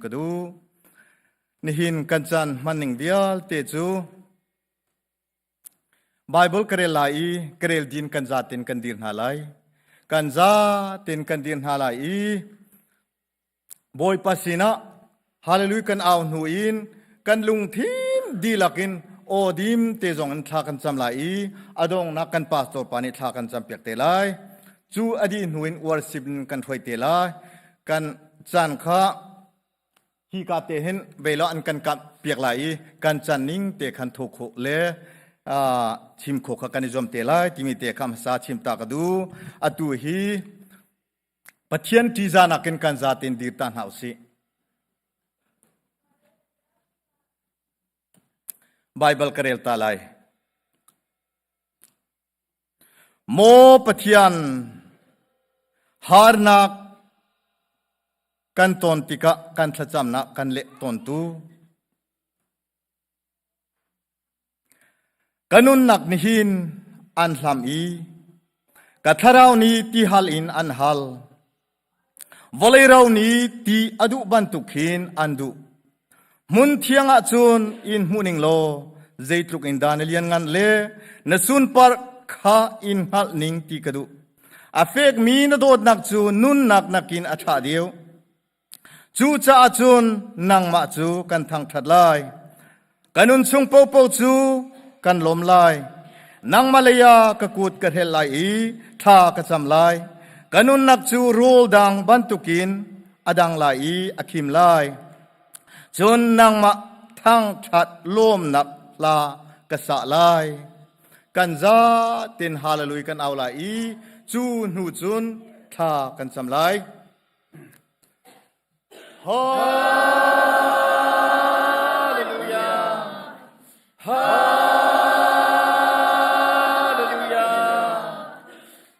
กระดูนิหินกันจันมันหนึ่งเดียวเตจูไบเบิลกระเรลายกระเรลดินกันจาตินกันดินหาไลกันจาตินกันดินหาไลบอยปัสนาฮาเลลูยกันเอาหนูอินกันลุงทีมดีลักินโอดิมเตจงอันทากันจำไลอดงนักกันปาสโตปานิทากันจำเปียกเตไลจูอดีหนูอินวอร์สิบกันถอยเตไลกันจันข้าฮีกาเตเห็นเวลาอันกันกับเปียกไหลกันจันนิ่งเตคันทุกข์เลชิมโคขกันนิจมเตไลที่มีเตคำสาชิมตากดูอตุฮีปัจเจียนที่จานักกันจาตินดีตันเฮาสิไบเบิลกระเรลตาไลโมปัจเจียนฮาร์นักกันตอนติกะกันทัจำนักกันเละตอนตูกันุนนักนิหินอันลำอีกัทราวนีที่ฮัลอินอันฮัลวอลเลราวนีที่อดุบันตุขินอันดุมุนเทียงอาจุนอินมุนิงโลเจตุกอินดานเลียนงันเลนสุนปาร์ข้าอินฮัลนิงที่กดูอาเฟกมีนโดดนักจูนุนนักนักินอัฐาเดียวจูจ่าจุนนังมาจูกันทางทัดไลกันุนซุงโปโปจูกันลมไลนังมาเลยากะกูดกะเทลไลท่ากะจำไลกันุนนักจูรูลดังบันตุกินอดังไลอคิมไลจนนังมาทั้งทัดลมนักลากะสะไลกันซาตินฮาเลลุยกันเอาไลจูนูจุนท่ากันจำไลHallelujah. Hallelujah.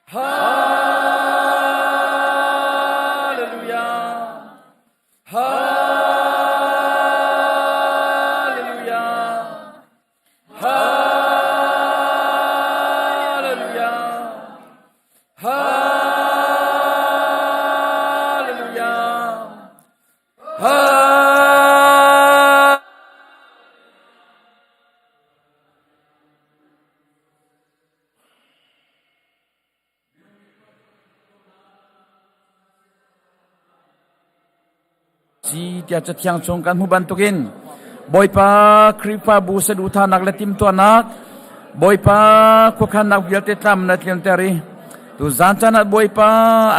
Hallelujah. Hallelujah. Dia cetiang congkan hubantukin boy pa kripa bu seduta nak letim tu anak boy pa kukan nak biar tetlam na tiang teri tu zanca nak boy pa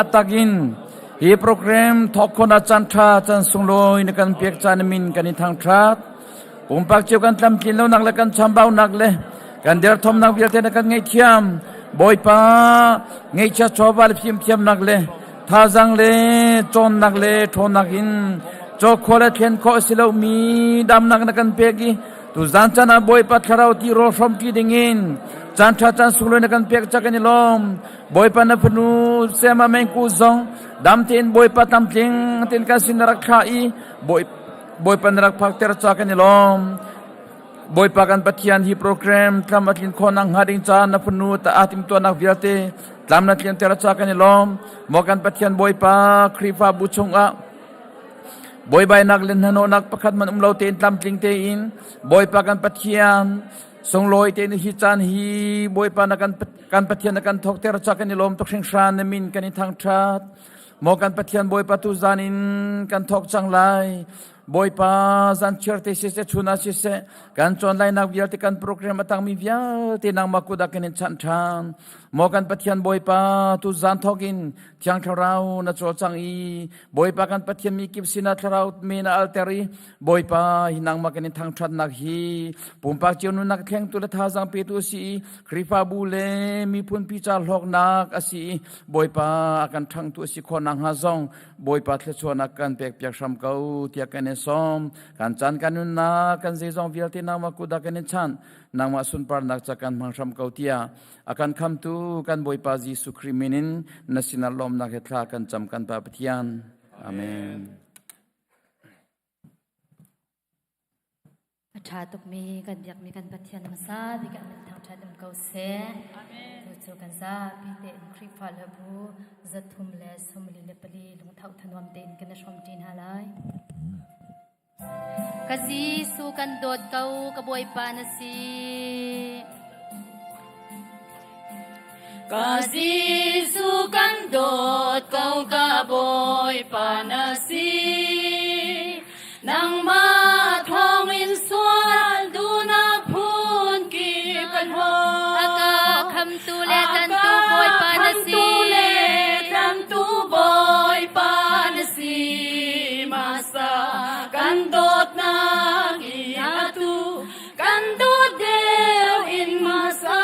atagin hi program thokon acan tha chan sungloi nakan piak chan min kan thang that pumpak chiu kan tlam kin lo nak le kan chambau nak le kan der thom nak biar te nakan ngai thiam boy pa ngai cha chobal phim thiam nak le tha jang le chon nak le thon nakin cho khola thian kho silo mi dam nak nakan pegi tu zanchana boy patharau ti ro from ti dingin chan tha chan sunglo nakan pek chakan lom boy pa na phnu sema men ku zong dam tin boy pa tam tling tin ka sin rakha i boy pa narak phak ter chakan lom boy pa kan pathian hi program tlam atlin khonang hading cha na phnu ta atim to nak viate tlam na tlian ter chakan lom mokan pathian boy pa krifa bu chonga boy bay nak len hano nak pakhat man umlo te tlam tling te in boy pa kan pathian song loi te ni hi chan hi boy pa na kan pathian na kan thok ter chakan lom tok sing shran na min kan thang that mo kan pathian boy pa tu zanin kan thok chang lai boy pa zan cherte se chuna se kan chon lai nak vial te kan program atang mi vial te nang makuda kan chan than mo kan pathian boy pa tu zan thokin thiang tharau na cho chang i boy pa kan pathian mi kip sina tharau me na alteri boy pa hinang ma kan thang that nak hi pumpak chiu nak thleng tu la tha jang pe tu si kripa bu le mi phun pi cha lok nak asi boy pa akan thang tu si khonang ha jong boy pa thle chona kan pek pek sam kau tia kan som kan chan kan na kan je jong vial te na ma ku da kan chan nang ma sun par nak chakan mang sam kau tia akan kham tu kan boy pa Jesu kriminin national lom nak hetla kan cham kan pa pathian amen Acha tuk mi kan biak mi kan pathian masa di kan thang chat em kau se amen tu kan za pi te kripa labu zathum le somli le pali lung thau thanwam ten kan shom tin halai Kasi sukan dot kau kaboy pa na si Kasi sukan dot kau kaboy pa na si Nang mathongin sual du na phun ki kan ho Aka kham tu le tan tu boy pa na si Tan tu boy pa na si Masa kan dot na tu kan dot deu in masa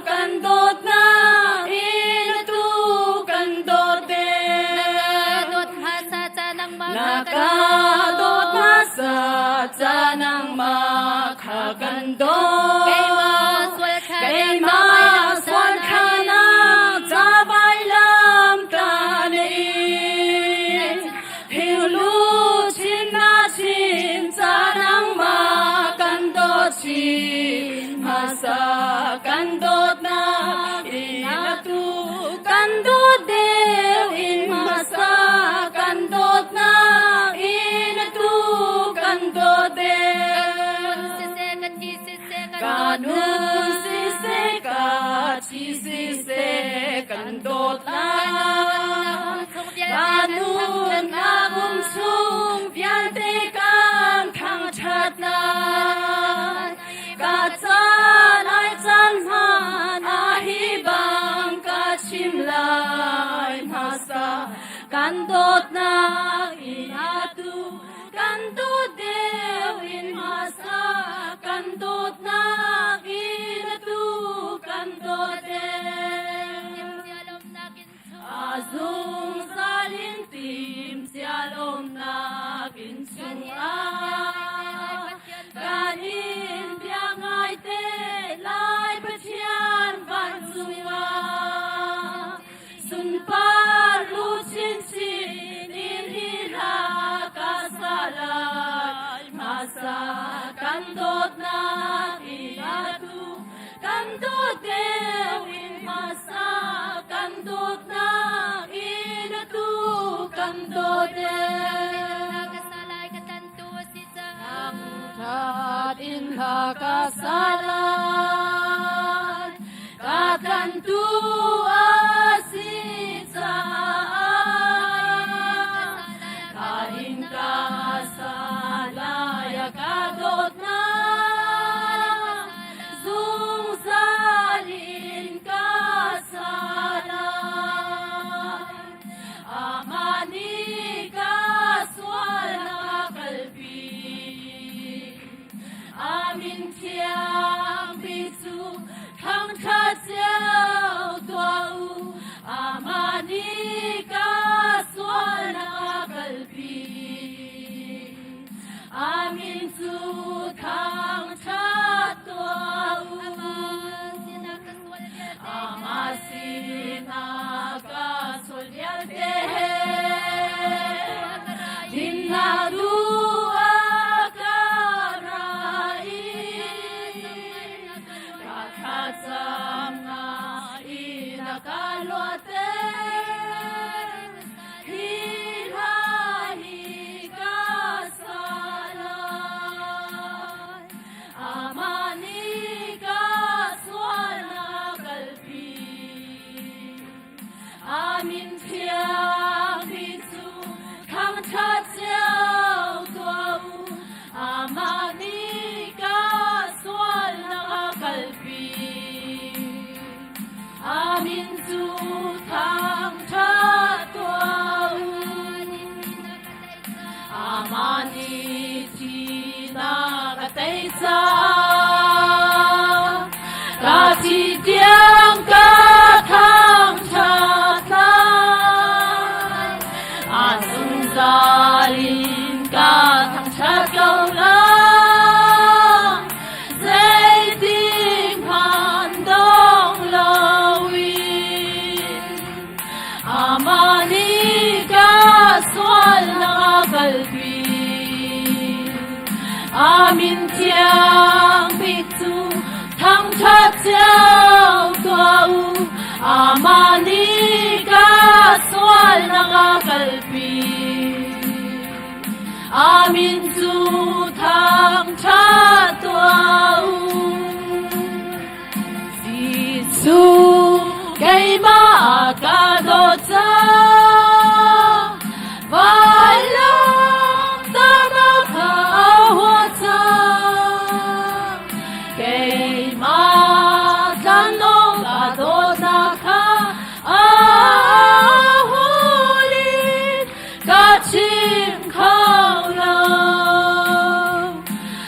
kan dot na in tu kan dot deu dot hasa tanang mga Nakadot masa tanang makakandot Kay maswal ka na tabay lam tanain Hilutin natin tanang makandot sin Masa kandot na inatu Kandot deu in masa kandot na inatu kandot deu Kanun siseka chisise kandot na Kanun agum sung viante kang thang chat na Kachan ay chanhan ahibang kachimlay masa Kandot na inatu kandot deu in masa Kandot na inatu kandot deu Azung salin tim sialom na kinsunga Kanin piangay te lai patian van sunga Sun par lucin sin inhira kasalay Masa kandot na inatu kandot deu in masa kandot na inatu kandot deu Angkat inha kasalan katantu asitsaan kain kasalaya kadot na zung salin kasalan amani kaswal na kalbi amin tiang bisu kang kacau tuau amani kaswal na kalbi amin su kang tuau amasina kaswal yalte dinadu Amin tiang bisu kang kacau tuau amani kaswal na kalbi Amin su kang tuau amani tina kataisa Kasi tiang katang chatay Asung salin katang chat kau lang Zay ting handong lawin Amani kaswal na kalbi Amin tiang bitu Thang chat chao tuau amani kaswal na kalbi Amin su thang cha tua Giêsu cây ma ca đô cha vai lòng ta na kha hoa cha cây ma tan no ga đô na kha holy ca chim khao lâu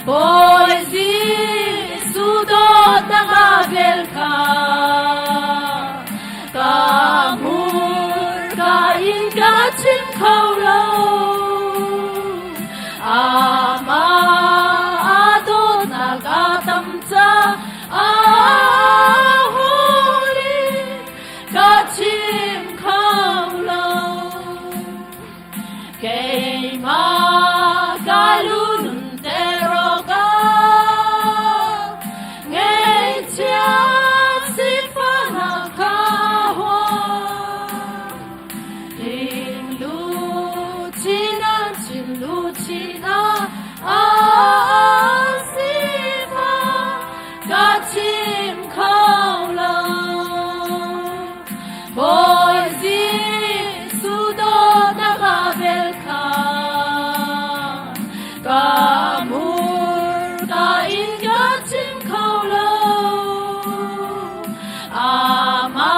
boy Giêsu đô na ga vel kha chim khâu lâu ama adon naga tâm cha holy ca chim khâu lâu cây ma ca lun tero ga nghe cha xin pha na kha Luchina Asifa Gachim Kaula Boy Giêsu đô naga velka Kamur ka in Gachim Kaula Ama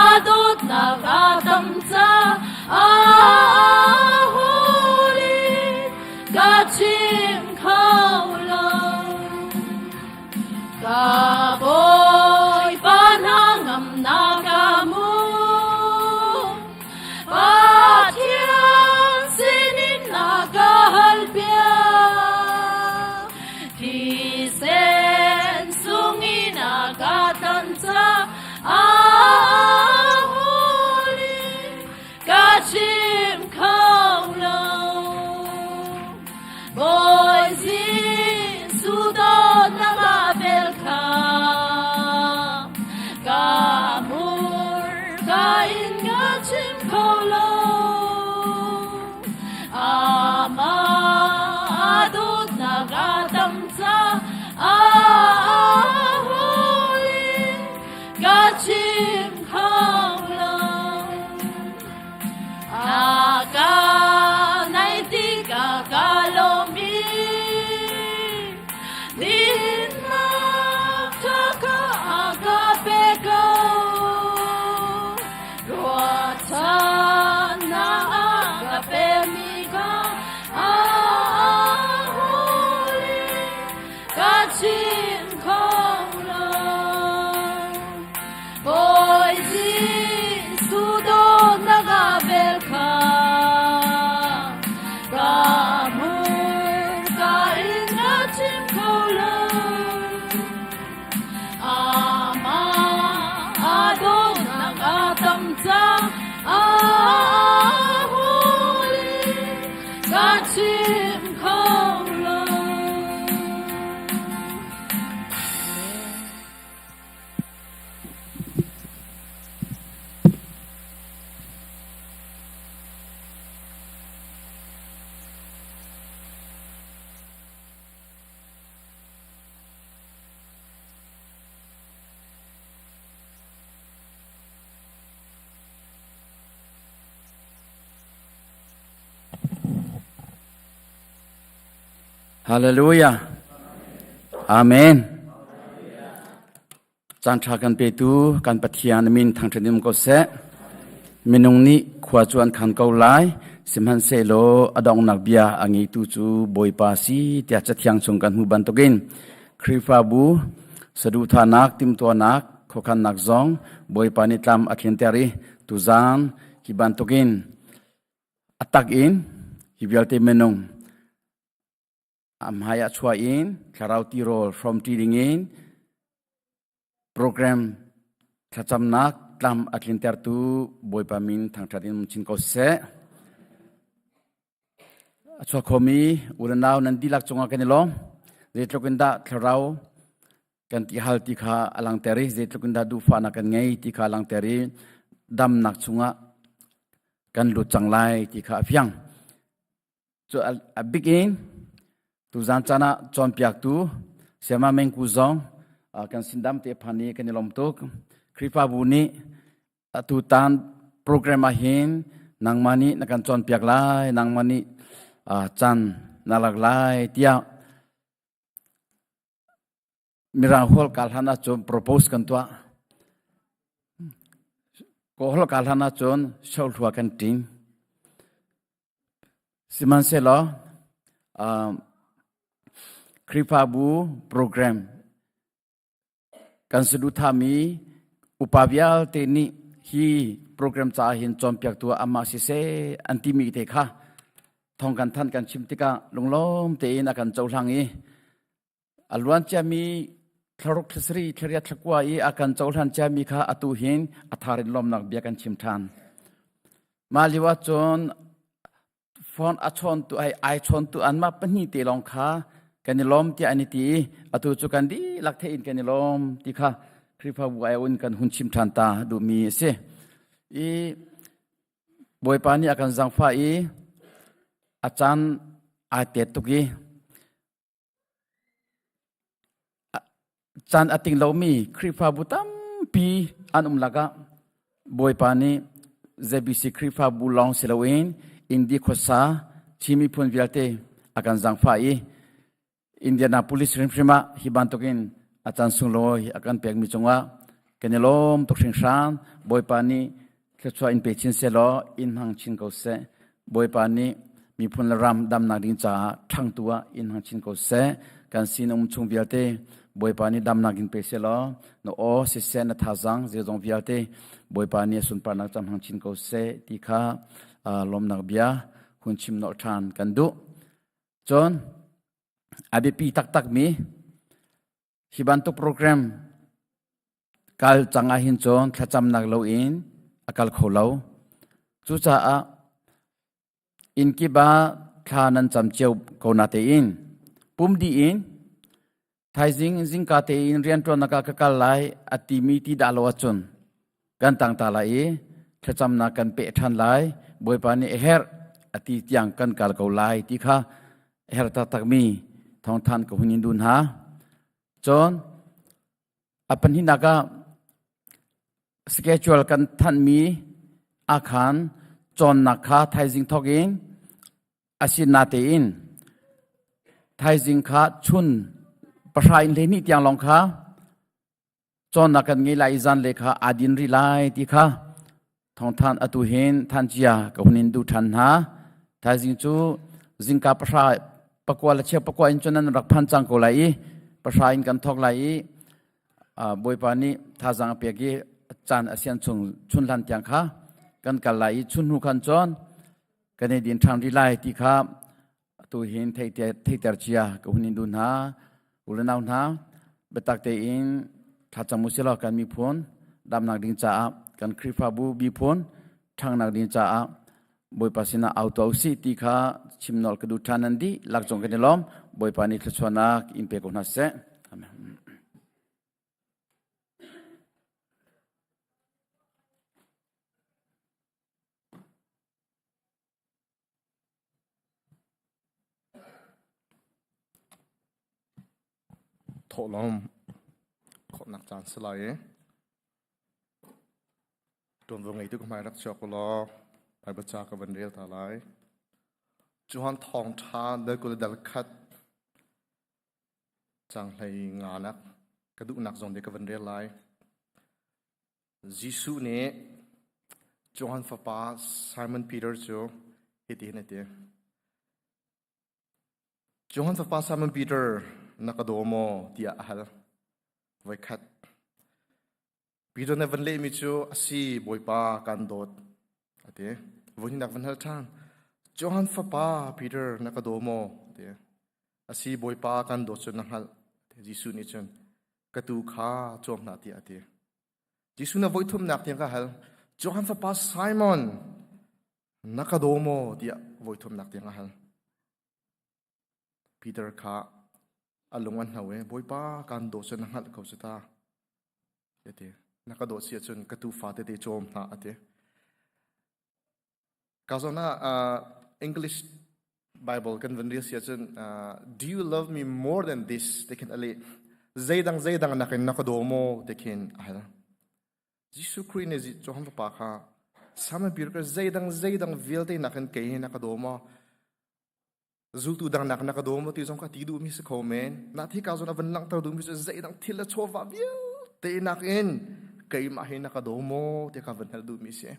adot naga tamsa chim khao lâu ca bôi ba na ngầm na ca mu ba thiên xin na ca hal bia thì sen sung na ca tan cha holy ca chim khao lâu boy Giêsu đô naga velka kamur ka in nga chim khao lâu ama adot naga tam cha holy ka chim khao lâu aga nai ti ka lo Din magkaka agape ko Ruatan na agape mi ka holy kachim kong lang Boy Giêsu đô naga velka Kamur ka in kachim kong ama adon naga tamsa holy kachim khao lâu Hallelujah. Amen. Chan tha kan pe tu kan pathian min thang thenim ko se minung ni khwa chuan khan ko lai simhan se lo adong nak bia angi tu chu boipa si tia cha thyang chung kan hu ban tokin khrifa bu sadu tha nak tim to nak khokhan nak zong boipa ni tlam akhin tari tu zan ki ban tokin atak in hibialte menung amhaya chua in kharauti role from tiding in program thacham nak tlam aklin ter tu boipa min thang thatin chin ko se achwa khomi uranaw nan dilak chunga kenilom retlokinda kharau kan ti hal ti kha alang teri retlokinda du fa na kan ngei ti kha alang teri dam nak chunga kan lu changlai ti kha fyang so a begin tu zan chana chon piak tu sema meng ku zong kan sindam te phani kan lom tok kripa buni tu tan program a hin nang mani nakan chon piak lai nang mani chan nalak lai tia mirang hol kalhana chon propose kan tua ko hol kalhana chon shol thua kan ting siman se lo kripa bu program kan sedu thami upavyal te ni hi program cha hin chom piak tua ama si se antimi te kha thong kan than kan chim tika lunglom te in akan chauhlangi alwan chami tharok thsri thria thakwa i akan chauhlan chami kha atu hin atharin lom nak bia kan chim than maliwa chon phone achon tu ai chon tu anma pani te long kha kan lom ti ani ti atu chu kan di lakhe in kan lom ti kha kripa bu ai un kan hun chim than ta du mi se i boy pani akan jang fa i achan a te tuki chan ating lo mi kripa bu tam pi anum laga boy pani zbc kripa bu long selawin indi khosa chimi phun vialte akan jang fa i Indianapolis rimprima hibantokin achan sungloi akan pek mi chunga kenelom tokring san boy pani khechwa in pechin selo in hang chin ko se boy pani mi phun ram dam na ding cha thang tua in hang chin ko se kan sinum chung vialte boy pani dam na gin pe selo no o se se na thazang je jong vialte boy pani sun pa na cham hang chin ko se ti kha lom nak bia hun chim no than kan du chon abi pi tak tak mi hibanto program kal changa hin chon thacham nak lo in akal kholo chu cha a in ki ba thanan cham cheu ko na te in pum di in thaizing jing ka te in rian to naka ka kal lai ati mi ti da lo chon kan tang ta lai thacham na kan pe than lai boy pa ni her ati tiang kan kal ko lai ti kha her ta tak mi thong than ko hunin dun ha chon apan hi naga schedule kan than mi akhan chon nakha thaizing thokin asin na te in thaizing kha chun pasai le ni tiang long kha chon nakan ngi lai zan le kha adin ri lai ti kha thong than atu hin than chia ko hunin du than ha thaizing chu jingka pasai pakwa la che pakwa in chonan rak phan chang ko lai pasai in kan thok lai boy pani thazang pe gi chan asian chung chun lan tiang kha kan kal lai chun hu khan chon kan din thang ri lai ti kha tu hin thei ter chia ko hunin dun ha ulanau na betak te in thacham musila kan mi phone dam nak ding cha kan kripa bu bi phone thang nak ding cha boy pasina auto si ti kha chimnol kadu thanan di lakjong kan lom boy pani thchwana impe ko na se amen thọ lom khổ nặng chán sơ lại tuần vừa ngày tôi cũng mai rắc cho cô lo phải bật cha cái vấn đề thả lại chú hắn thong than đời cô đã khát chẳng hay ngã nặng cái đủ nặng dòng để cái vấn đề lại Giêsu nè chú hắn pha pa Simon Peter chú hết đi hết chú hắn pha pa Simon Peter nakadomo tia ahal vai khat Peter na van le mi chu asi boipa kan dot ate vuni nak van hal than Johan fa pa Peter nakadomo te asi boipa kan dot chu nang hal Jisu ni chun katu kha chom na ti ate Jisu na voithum nak tiang ka hal Johan fa pa Simon nakadomo tia voithum nak tiang ka hal Peter kha alungan hawe boipa kan do chen hal ko chata ate nakado sia chun katu fa te chom na ate kazona English Bible kan van ria sia chun do you love me more than this tekin ali zaidang nakin nakadomo tekin ahal Jisu Christ ne ji choham pa kha sama bir ka zaidang velte nakin kay nakadoma zultu dang nakadoma ti jong ka ti du mi se komen na thi ka zona van lang tar du mi se zaidang thila chova vil te nakin kay ma hin nakadomo te ka van hal du mi se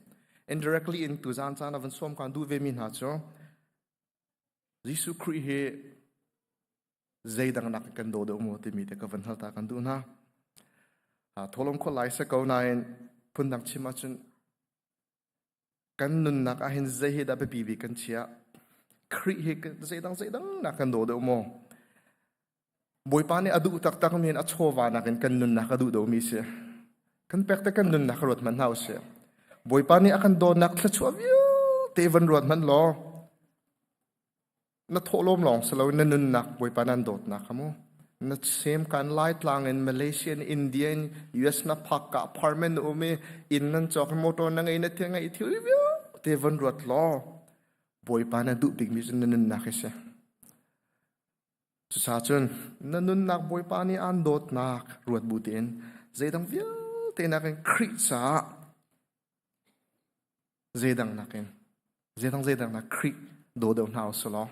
indirectly in tu zan chan van som kan du ve min ha cho Jisu Christ he zaidang nakan do mo te mi te ka van hal ta kan du na tholom ko lai sa ko nain pundak chima chun kan nun nak ahin zahi da bebi kan chia kri he zaidang nakan do mo boy pa ni adu tak min a chowa nakin kan nun nak adu do mi se kan pek ta kan nun nak rot man haus se boy pa ni akan do nak thla chuwa te van rot man lo na tholom long salo na nun nak boy pa nan dot nak mo na same kan light lang in Malaysia and India and US na pakka apartment umi in nan chok motor na ngay na tiya nga itiyo te van rot lo boy pa na du big mission nanun nak siya sa chun nanun nak boy pa ni an dot nak ruat butin zaydang view te nakin krit sa zaydang na krit do daw na usalo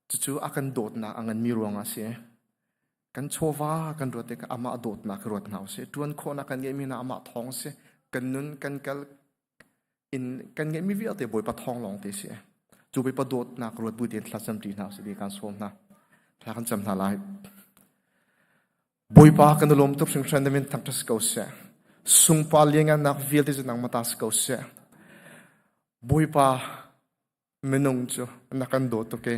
chuchu akan dot na angan miruang asya kan chova kan rote ka ama dot na krot na se tuan ko na kan mi na ama thong se kan nun kan kal in kan mi vi ate boy pa thong long te se chu be pa dot na krot bu den thla sam ti na se di kan som na thla kan cham na lai boy pa kan lom tuk sing tran min tak tas ko se sung pa lenga nak vil te nang mata ko se boy pa menung chu na kan do to ke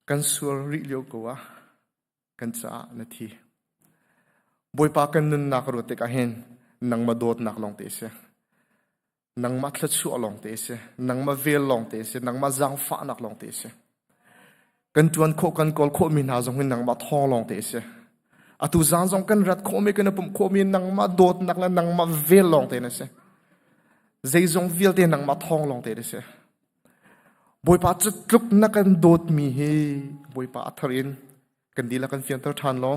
kan sur ri lio ko wa kan sa na thi boy pa kan nun nak ro te ka hen nang ma dot nak long te se nang ma thla chu long te se nang ma vel long te se nang ma zang fa nak long te se kan tuan kho kan kol kho min ha jong nang ma thong long te se atu zang jong kan rat kho me kan pum kho min nang ma dot nak la nang ma vel long te na se zai jong vel te nang ma thong long te se boy pa chutluk na kan dot mi he boy pa atharin kan dila kan fian tar than lo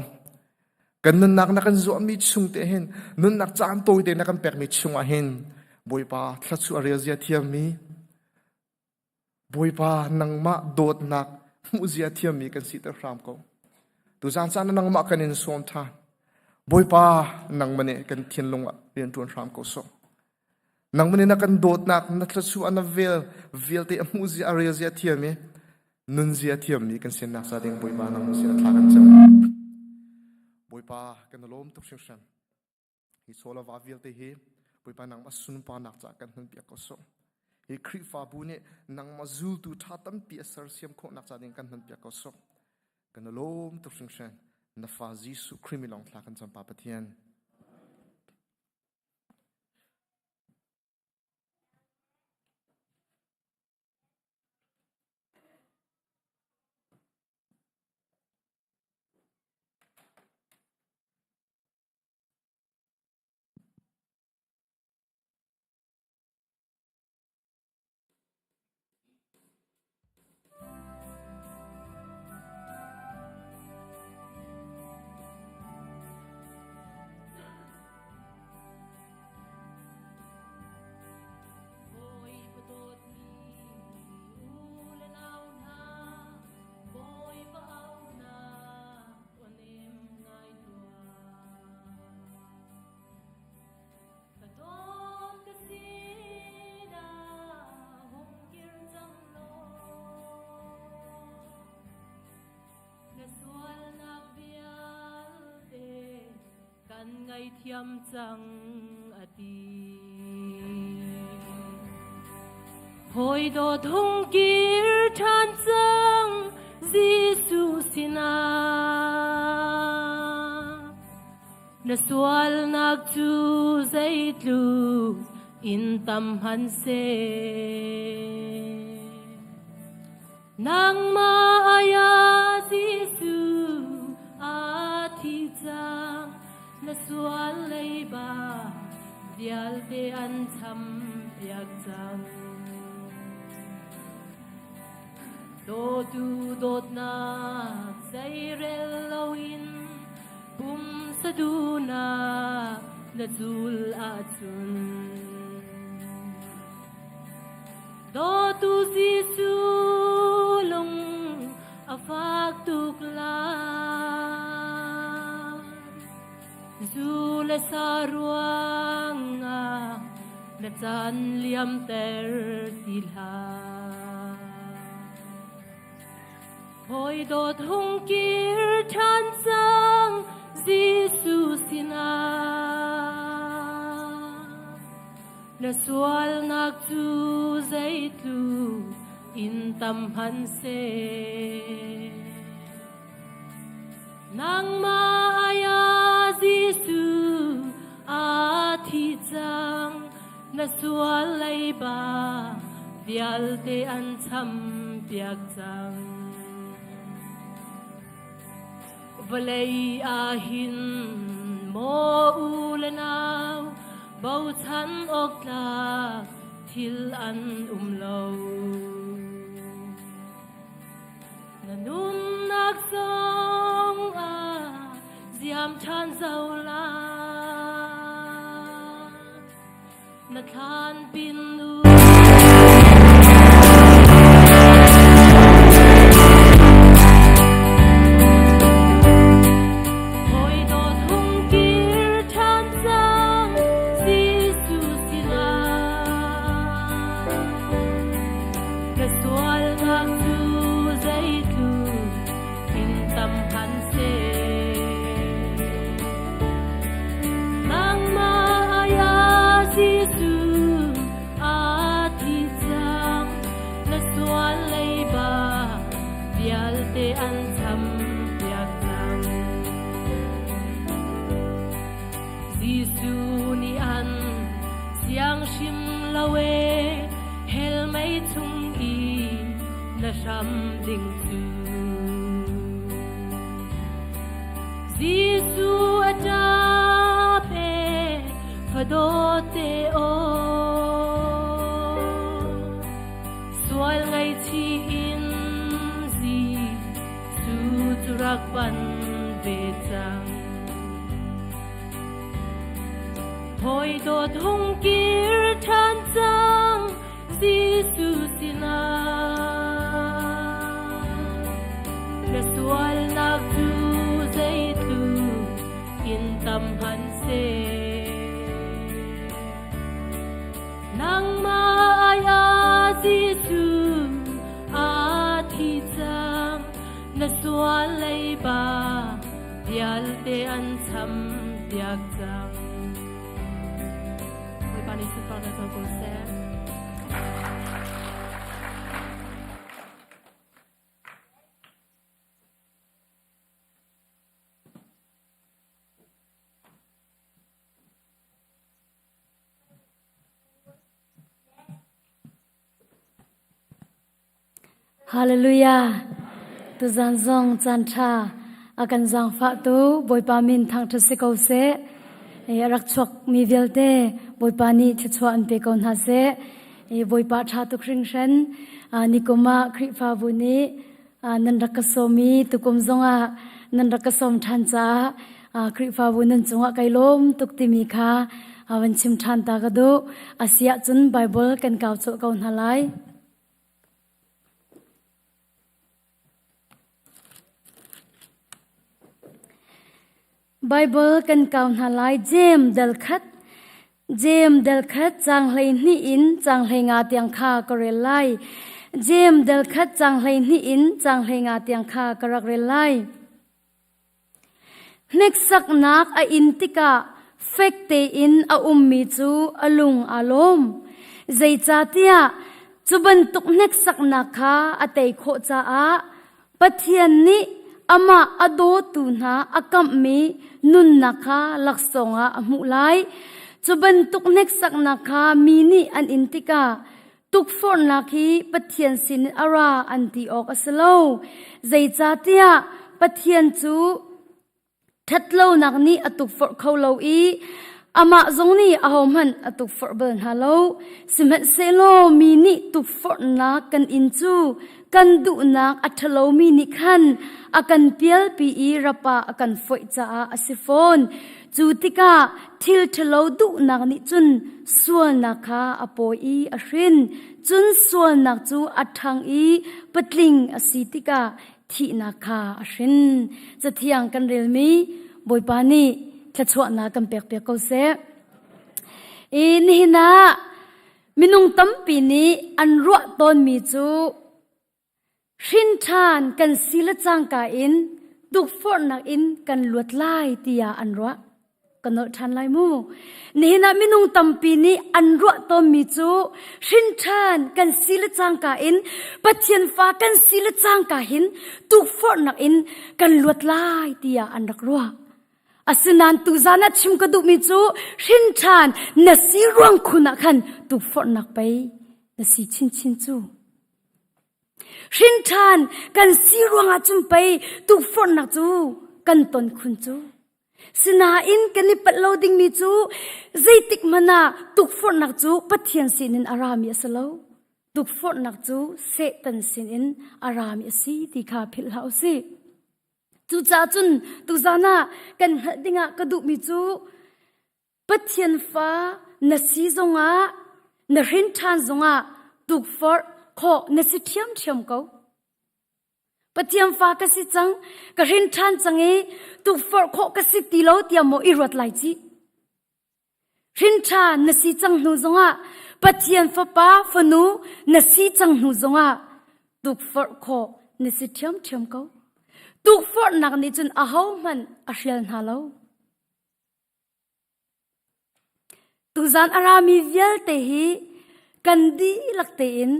kan nun nak na kan zo mi chung te hen nun nak chan toi te na kan pek mi chung a hen boy pa thla chu arial zia thiam mi boy pa nang ma dot nak mu zia thiam mi kan si tar ram ko tu zan chan nang ma kan in som tha boy pa nang mane kan thien longa rian tuan ram ko so nang mane na kan dot nak na thla chu ana vel te mu zia arial zia thiam mi nun zia thiam mi kan sen nak sa ding boy pa nang mu sia thla kan cham boy pa kan lom tuk sing san hi sola va vel te hi boy pa nang ma sun pa nak cha kan hun pia ko so hi kri fa bu ne nang ma zul tu tha tam pi sar siam kho nak cha ding kan hun pia ko so kan lom tuk sing san na fa Jisu krimilong thla kan cham pa pathian ngay thiam chang ati hoi do thung kir than chang Giêsu sina na sual nak chu zaitlu in tam han se nang ma aya Giêsu a thi chang na sual lei ba vial te an cham yak chang do tu dot na say relawin bum saduna na zul atun do tu Giêsu long afak tukla zul sarwanga na tan liam ter tilha Hoi dot hung kir chan sang Giêsu sina na sual nak tu zai tu in tam han se nang ma aya Giêsu a thi chang na sual lai ba vial te an cham piak chang Valay ahin mo ulanaw Bau chan okla til an umlaw Nanun nagsong ziam chan zawla Nathan pinu Ram ding tu Giêsu atape fadote o Sual ngai chi in zi su turak ban ve chang Hoi dot hung kir chan chang Giêsu sina Sual nak tu zai tu in tam han se nang ma aya Giêsu a thi chang na sual lai ba vial te an cham piak chang Oi pani su pa na ko se Hallelujah. Tu zan zong chan cha akan zang fa tu boy pa min thang thu se ko se rak chok mi vel te boy pa ni thu chwa an pe ko na se boy pa tha tu khring shan nikoma khri fa bu ni nan rak so mi tu kum zonga nan rak som than cha khri fa bu nan chunga kai lom tuk ti mi kha awan chim than ta ga do asia chun bible kan kaw chu ko na lai Bible kan kaun halai jem del khat chang hlei ni in chang hlei nga tiang kha korelai jem del khat chang hlei ni in chang hlei nga tiang kha karak relai next sak nak a intika fekte in a ummi chu alung alom zai cha tia chuban tuk next sak nakha atei kho cha a pathian ni ama ado tu na akam mi nun nakha laksonga amulai chuban tuk nek sak nakha mini an intika tuk for nakhi pathian sin ara anti ok aslo zai chatia pathian chu thatlo nakni atuk for kholo i ama zong ni ahom han atuk for bel halo simet selo mi ni tuk for na kan inchu kan du nak athalo mi ni khan akan pial pi I rapa akan foi cha asifon chutika thil thalo du nak ni chun sual nakha apoi ahrin chun sual nak chu athang I patling asitika thi nakha ahrin chathiang kan relmi boipani thachwa na kan pek pek ko se ni na minung tampi ni anro ton mi chu Shin Chan kan sila chang ka in duk for nak in kan luat lai tia anra kan than lai mu ni na minung tampi ni anra to mi chu Shin Chan kan sila chang ka in pathian fa kan sila chang ka hin duk for nak in kan luat lai tia anrak ro asinan tu zana chim ka du mi chu Shin Chan na si ruang khuna khan duk for nak pai na si chin chin chu Shin Chan kan si ruang achum pai tu for nak chu kan ton khun chu sina in kan ni pat loading mi chu zaitik mana tu for nak chu pathian sin in arami asalo tu for nak chu setan sin in arami asi ti kha phil hausi tu cha chun tu zana kan dinga ka du mi chu pathian fa na si zonga na Shin Chan zonga tu for kho na si thiam thiam ko patiam fa ka si chang ka Shin Chan chang e tu for kho ka si ti lo tiam mo I rat lai chi Shin Chan na si chang nu zonga patiam fa pa fa nu na si chang nu zonga tu for kho na si thiam thiam ko tu for nak ni chun a ho man a hrial na lo tu zan arami vial te hi kan di lak te in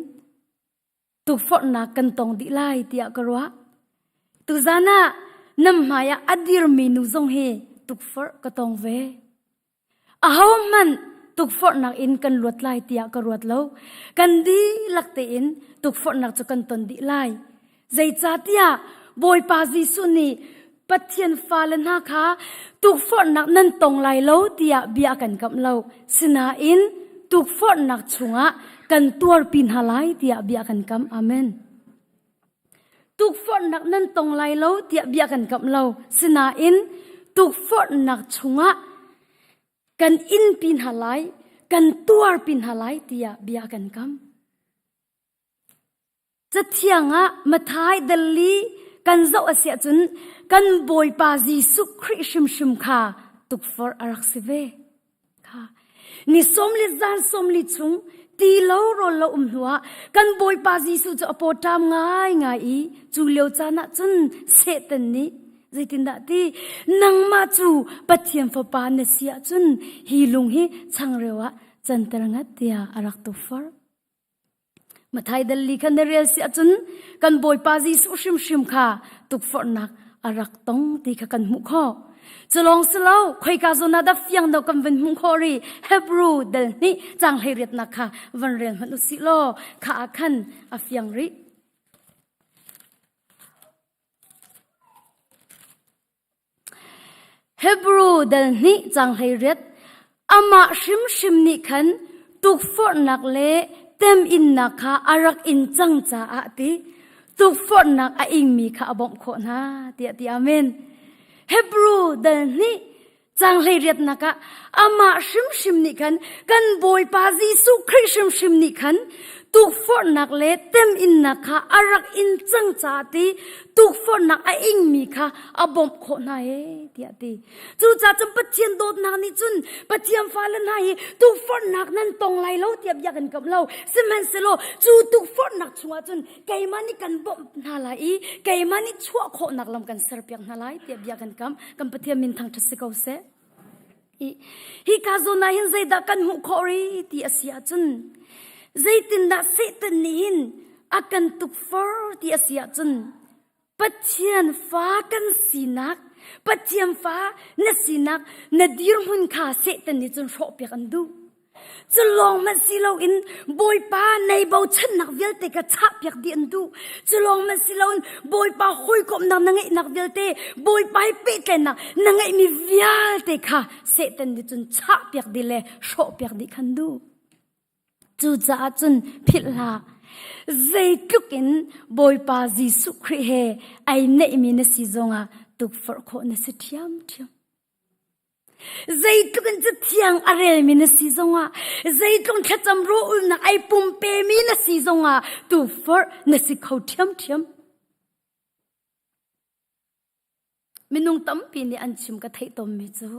tu for na kan tong di lai tia karwa tu zana nam maya adir mi nu zong he tu for ka tong ve a how man tu for na in kan luat lai tia karwat lo kan di lak te in tu for na chu kan ton di lai zai cha tia boy pa ji su ni pathian fa lan ha kha tu for na nan tong lai lo tia bia kan kam lo sina in tu for na chunga kan tuar pin halai tia bia kan kam amen tuk for nak nan tong lai lo tia bia kan kam lo sina in tuk for nak chunga kan in pin halai kan tuar pin halai tia bia kan kam chathianga mathai dalli kan zo asia chun kan boy pa Jesu Christ shim kha tuk for arak sive kha ni somli zan somli chung ti lo ro lo hua kan boy pa Jesu cho apotam ngai ngai chu leo chana chun setan ni zaitin da ti nang ma chu pathiam fa pa na sia chun hi lung hi changrewa chantaranga tia arak tu for mathai dalli khan real sia chun kan boy pa Jesu shim kha tuk for nak arak tong ti kha kan mu kho chalong selo khoi ka zona da fyang do kam ven hung khori Hebrew dal ni chang hai ret na kha van rel hanu si lo kha khan a fyang ri Hebrew dal ni chang hai ret ama shim ni khan tuk for nak le tem in na kha arak in chang cha a ti tuk for nak a ing mi kha abom kho na ti amen Hebrew dal ni chang lai riat naka ama shim ni khan kan boy pa Jesu Christ shim ni khan tuk for nak le tem in nakha arak in chang cha ti tuk for nak a ing mi kha abom kho na e tia ti chu cha cham pathian dot na ni chun pathiam falan na hi tuk for nak nan tong lai lo tiap ya kan kam lo semen selo chu tuk for nak chunga chun kai mani kan bom na la i kai mani chua kho nak lam kan ser pyak na lai tiap ya kan kam pathiam min thang thase ko se hi ka zo na hin zai da kan hu khori ti asia chun zaitin da setan nihin akan tuk for ti asia chun pathian fa kan sinak pathiam fa na sinak na dir hun kha setan ni chun ro pe kan du จะลองมาสิเราอินบอยป้าในเบาฉันนักเวลเตกระชับอยากเดียนดูจะลองมาสิเราอินบอยป้าคุยกับนังไงนักเวลเตบอยป้าเป๊ะแต่นังไงมีเวลเตค่ะเสตันดิจนชับอยากดีเลยชอบอยากดีคันดูจูจ่าจนพิลาใจทุกินบอยป้าจิสุครีเฮไอเนมีนสิจงอาตุกฟอร์โคนสิทิมใจทุกันจะเที่ยงอะไรมีนสิจงอาใจทุกแค่จำรู้นักไอปุ่มเปมีนสิจงอาตุกฟอร์นสิเขาเทียมมินุงตั้มปีนี้อันชิมก็เทตอมมิจู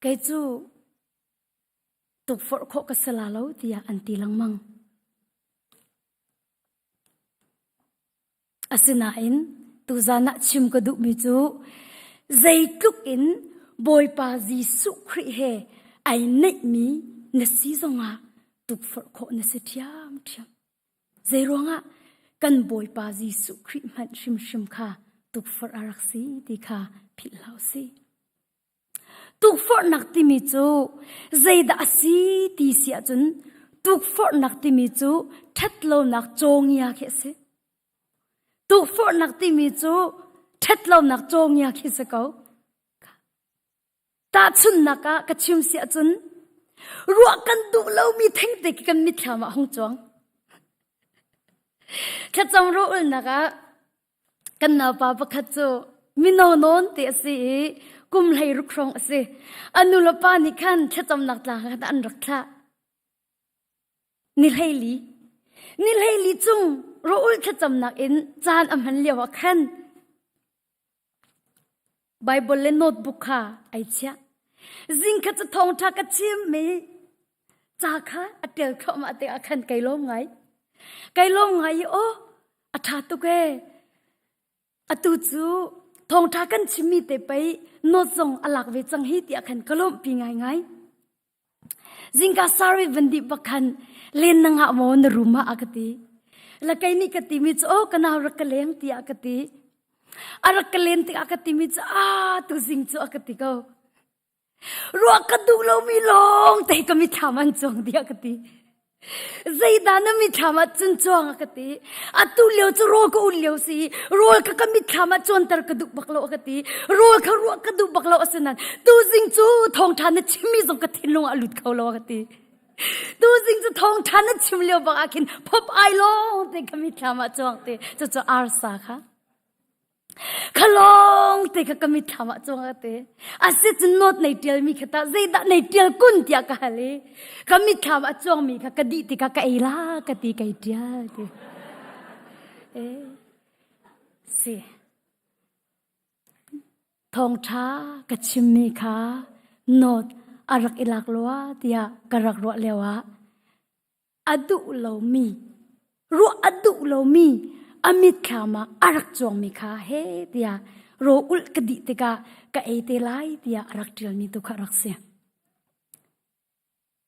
ไกจูตุกฟอร์โคก็สลาลาวที่อันตีลังมังอาศินาอินตุจานะชิมก็ดุมิจูใจทุกินบอยปาจีสุครีเฮไอเนมีนสีจงอาตุกฟอร์โคนสิเทียมใจร้องอ่ะกันบอยปาจีสุครีมันชิมค่ะตุกฟอร์อารักซีดีค่ะพิลาวซีตุกฟอร์นักติมิจูใจดาซีตีเสียจนตุกฟอร์นักติมิจูทัดโลนักจงยาเคสตุกฟอร์นักติมิจูทัดโลนักจงยาเคสเขาตาชุนนักกะชิมเสียจนรัวกันดูเรามีเทงเด็กกันมิถามาห้องจวงแค่จำรู้นักกันนาปาปะขัดจูมินอนนเตสิกุมไหลรุกรองสิอนุลปานิคันแค่จำนักลากันอันรักษานิลไฮลีจุงรู้แค่จำนักอินจานอมันเลียวขันไบเบิลเลนโนตบุ๊กค่ะไอเชียจิงขัดจะทองทักชิมมีจากค่ะอเดียวเข้ามาเตะขันไกลมไงโอ้อัฐาตุเกอตุจูทองทักันชิมีเตไปโนจงอลักเวจังฮิติขันกลมปีไงจิงกาสาริวันดิบักขันเลนนังหามอนรูมาอากติละไกนี่กติมิจโอกันาวรักเลงติอากติอารักเลนติอากติมิจตุจิงจูอากติก็รัวกดูเรามีลงแต่ก็มีทามันจงติอากติใจดานะมีธรรมะจนจวงกติอัตุเลียวจะรัวก็อุเลียวสิรัวก็มีธรรมะจนตระกดุบักโลกติรัวก็ดูบักโลอสนันตูจิงจูทองทานชิมีจงกติลงอลุดเขาโลกติตูจิงจูทองทานชิมเลียวบักอาคินพบไอโลแต่ก็มีธรรมะจวงติจะอาร์ซาค่ะขลองแต่ก็มีธรรมะจงอาเตอาศัยจนโนดในเดียลมีขตาใจดะในเดียลกุนเตียกะเลก็มีธรรมะจงมีค่ะกดีติกะกะเอลากะติกะเดียติสิทองช้ากะชิมมีค่ะโนดอารักอิลักลัวเตียกะรักรัวเลวะอดุโลมีรัวอดุโลมีอมิตรขามาอารักจวงมีค่ะเฮเดียโรอุลกดิติกากะเอเตไลเดียอารักเดียลมีตุขรักเสีย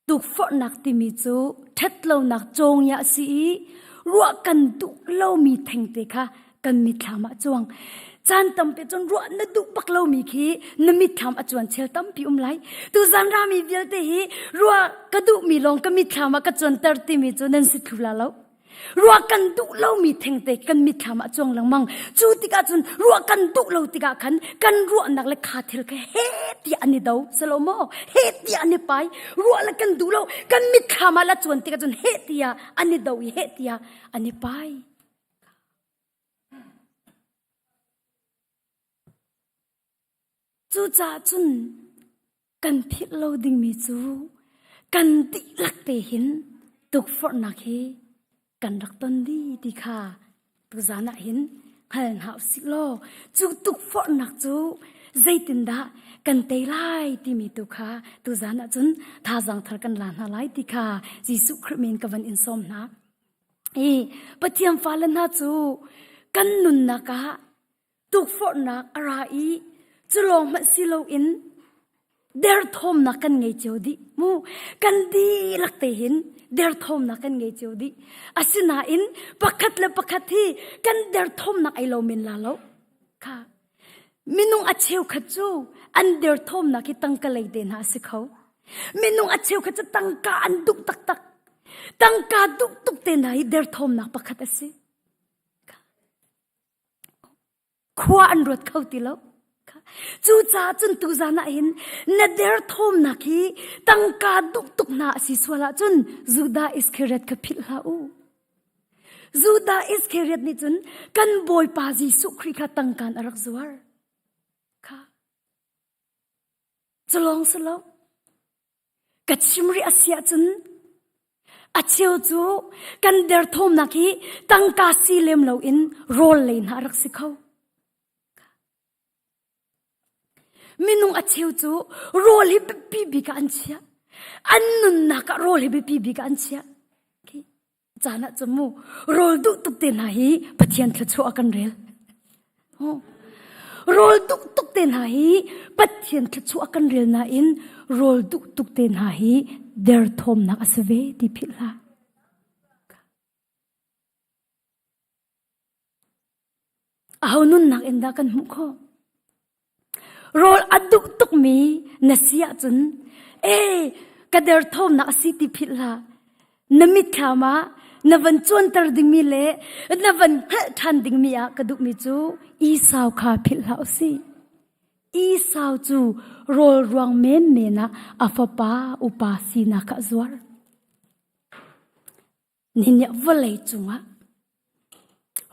ตุกฟอนักติมิจูทัดเรานักจงยาสีรัวกันตุเรามีแทงเตค่ะกันมิตรขามาจวงจานตั้มเปจนรัวนดุปักเรามีขี้นมิตรขามอจวนเชลตั้มพิอุมไลตุจันรามีเวลเตฮีรัวกระดุมีลงกันมิตรขามากจวนเตอร์ติมิจูนันสิทุลาเรารัวกันดุเล่ามีเทงเตกันมีธรรมะจงหลังมังจูติกาจนรัวกันดุเล่าติกาขันกันรัวนักเล็กขาดเทลแค่เฮติอันนี้ดาวสโลโมเฮติอันนี้ไปรัวละกันดุเล่ากันมีธรรมะละจวนติกาจนเฮติอันนี้ดาวเฮติอันนี้ไปจูจ่าจนกันพิลาวดิ่งมีจูกันติลักเตหินตุกฟอร์นักเฮกันรักตันดีดีค่ะตุจานะเห็นเห็นหาสิโลจูตุกฟอนักจูใจตินดากันเตไลที่มีตุค่ะตุจานะจนท่าจังทากันลานหาไลดีค่ะจิสุคริมินกับวันอินสมนะปะเทียมฟ้าลันหาจูกันนุนนักะตุกฟอนักอะไรจะลองมาสิโลอินเดร์ทอมนักกันไงเจ้าดิมูกันดีลักเตหินเดร์ทอมนักกันไงเจ้าดิอาศินาอินปักขัดเลปักขัดที่กันเดร์ทอมนักไอโลมินลาโลค่ะมินุงอาเชวขัดจูอันเดร์ทอมนักที่ตั้งกันเลยเดนหาสิเขา minung achiu kha tangka an duk tak tak tangka duk tuk te nai der thom nak pakhat ase khwa an rot khau ti lo chu cha chun tu za na in na der thom na ki tangka duk tuk na si swala chun Juda Iscariot ka phil ha u Juda Iscariot ni chun kan boy pa Jesu Christ kha tangkan arak zuar kha chalong salo kachimri asia chun acheu chu kan der thom na ki tangka si lem lo in rol lein ha rak sikhau minung acheu chu rol hi pi bi ka anchia annun na ka rol hi pi bi ka anchia ki chana chumu rol du tuk te na hi pathian thla chu akan rel rol duk tuk te na hi pathian thla chu akan rel na in rol duk tuk te na hi der thom na asave ti phila ahunun nak enda kan mu kho rol aduk tuk mi nasia chun kader thom na asi ti phila namit khama navan chon tar ding mi le navan than ding mi a kaduk mi chu I saw kha phila si I saw chu rol ruang mem me na afapa upa si na ka zwar ninya volei chunga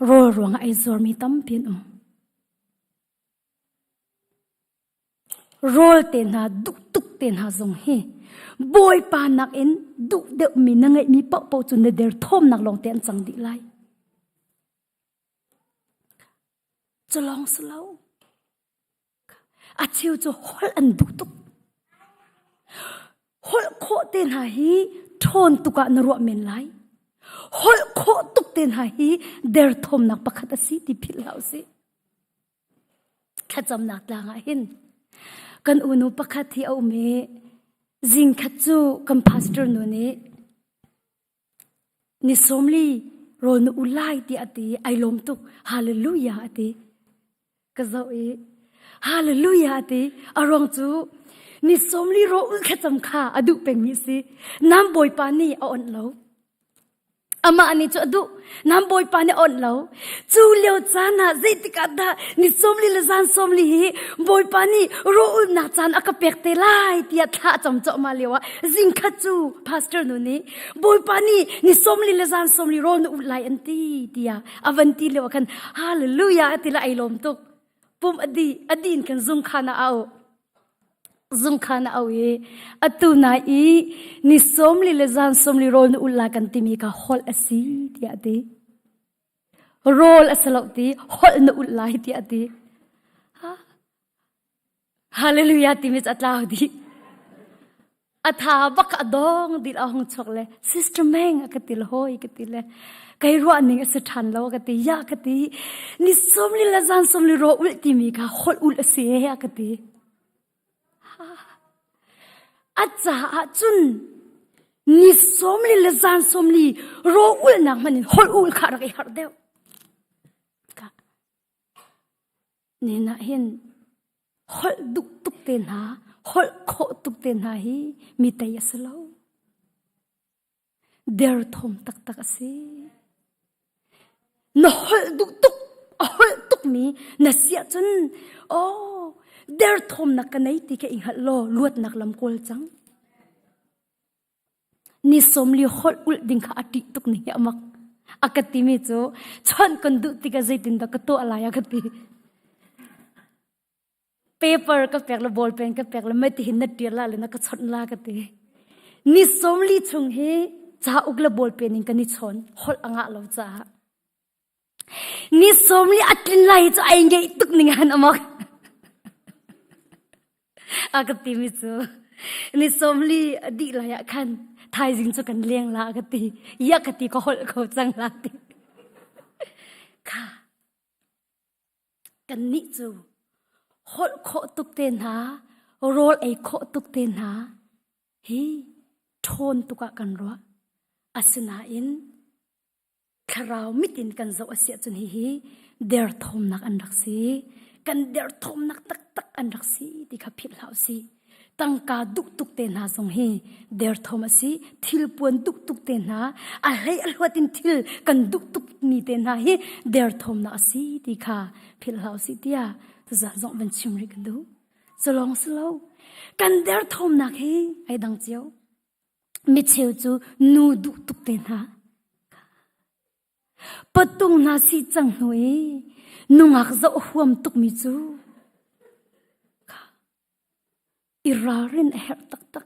rol ruang ai zor mi tam pin rol te na duk tuk te na zong he boy pa nak in duk de mi na ngai mi pa po chun der thom nak long ten chang di lai chalong slow achiu chu hol an duk tuk hol kho te na hi thon tuka na ro men lai hol kho tuk te na hi der thom nak pakhat si ti phil hau si khacham nak la nga hin kan unu pakhat hi au me jing khachu kam pastor no ni somli ro nu ulai ti ati ai lom tuk hallelujah ati kazau hallelujah ati arong chu ni somli ro ul khacham kha adu peng mi si nam boy pa ni on lo ama ani chu adu nam boy pa ni on lo chu leo chana zeitika da ni somli le zan somli hi boy pa ni ro ul na chan aka pek te lai tia tha cham cho ma lewa jing khachu pastor no ni boy pa ni somli le zan somli ro nu ulai anti tia avanti lewa kan hallelujah ati la ai lom tuk pum adin kan zum khana au ye atu na I ni somli le zan somli rol nu ulla kan timi ka hol asi ti ati rol asalo ti hol nu ulla ti ati hallelujah timi atlaw di atha bak adong dil ahong chokle sister meng akatil hoi katile kai ro aning ase than lo akati ya kati ni somli la zan somli ro ultimi ka hol ul ase ya kati acha chun ni somli la zan somli ro ul nak manin hol ul kha ra kai har deu ka ni na hin hol duk tuk ten ha hol kho tuk ten ha hi mi tai aslo der thom tak tak ase no hol duk tuk hol tuk mi na sia chun der thom na kanai ti ke inhat lo luat nak lam kol chang ni somli hol ul ding kha ati tuk ni amak akati mi chu chon kon du ti ka zaitin da ka to alaya kati paper ka pek la ball pen ka pek la mai ti hin na tir la le na ka chon la kati ni somli chung he cha ugla ball pen in ka ni chon hol anga lo cha ni somli atlin lai chu ai nge tuk ning han amak akati mi chu ni somli adi la ya khan thai jing chu kan leng la akati ya kati ko hol ko chang la ti kha kan ni chu hol kho tuk ten ha rol ai kho tuk ten ha hi thon tuka kan ro asuna in kharau mitin kan zo asia chun hi der thom nak an raksi kan der thom nak tak tak an raksi ti kha phil hau si ตั้งกาดุกตุกเตนาสงเฮเดร์ทอมัสีทิลปวนดุกตุกเตนาอะไรอลวตินทิลกันดุกตุกมีเตนาเฮเดร์ทอมนาสีดีค่ะพิลลาวสิเดียตุจะส่งเป็นชิมริกันดูสลองสโลกันเดร์ทอมนักเฮไอดังเจียวมิเชลจูนูดุกตุกเตนาปะตุงนาสีจังหน่วยนุงักจะหวมตุกมิจูอิรารินเฮรตักตัก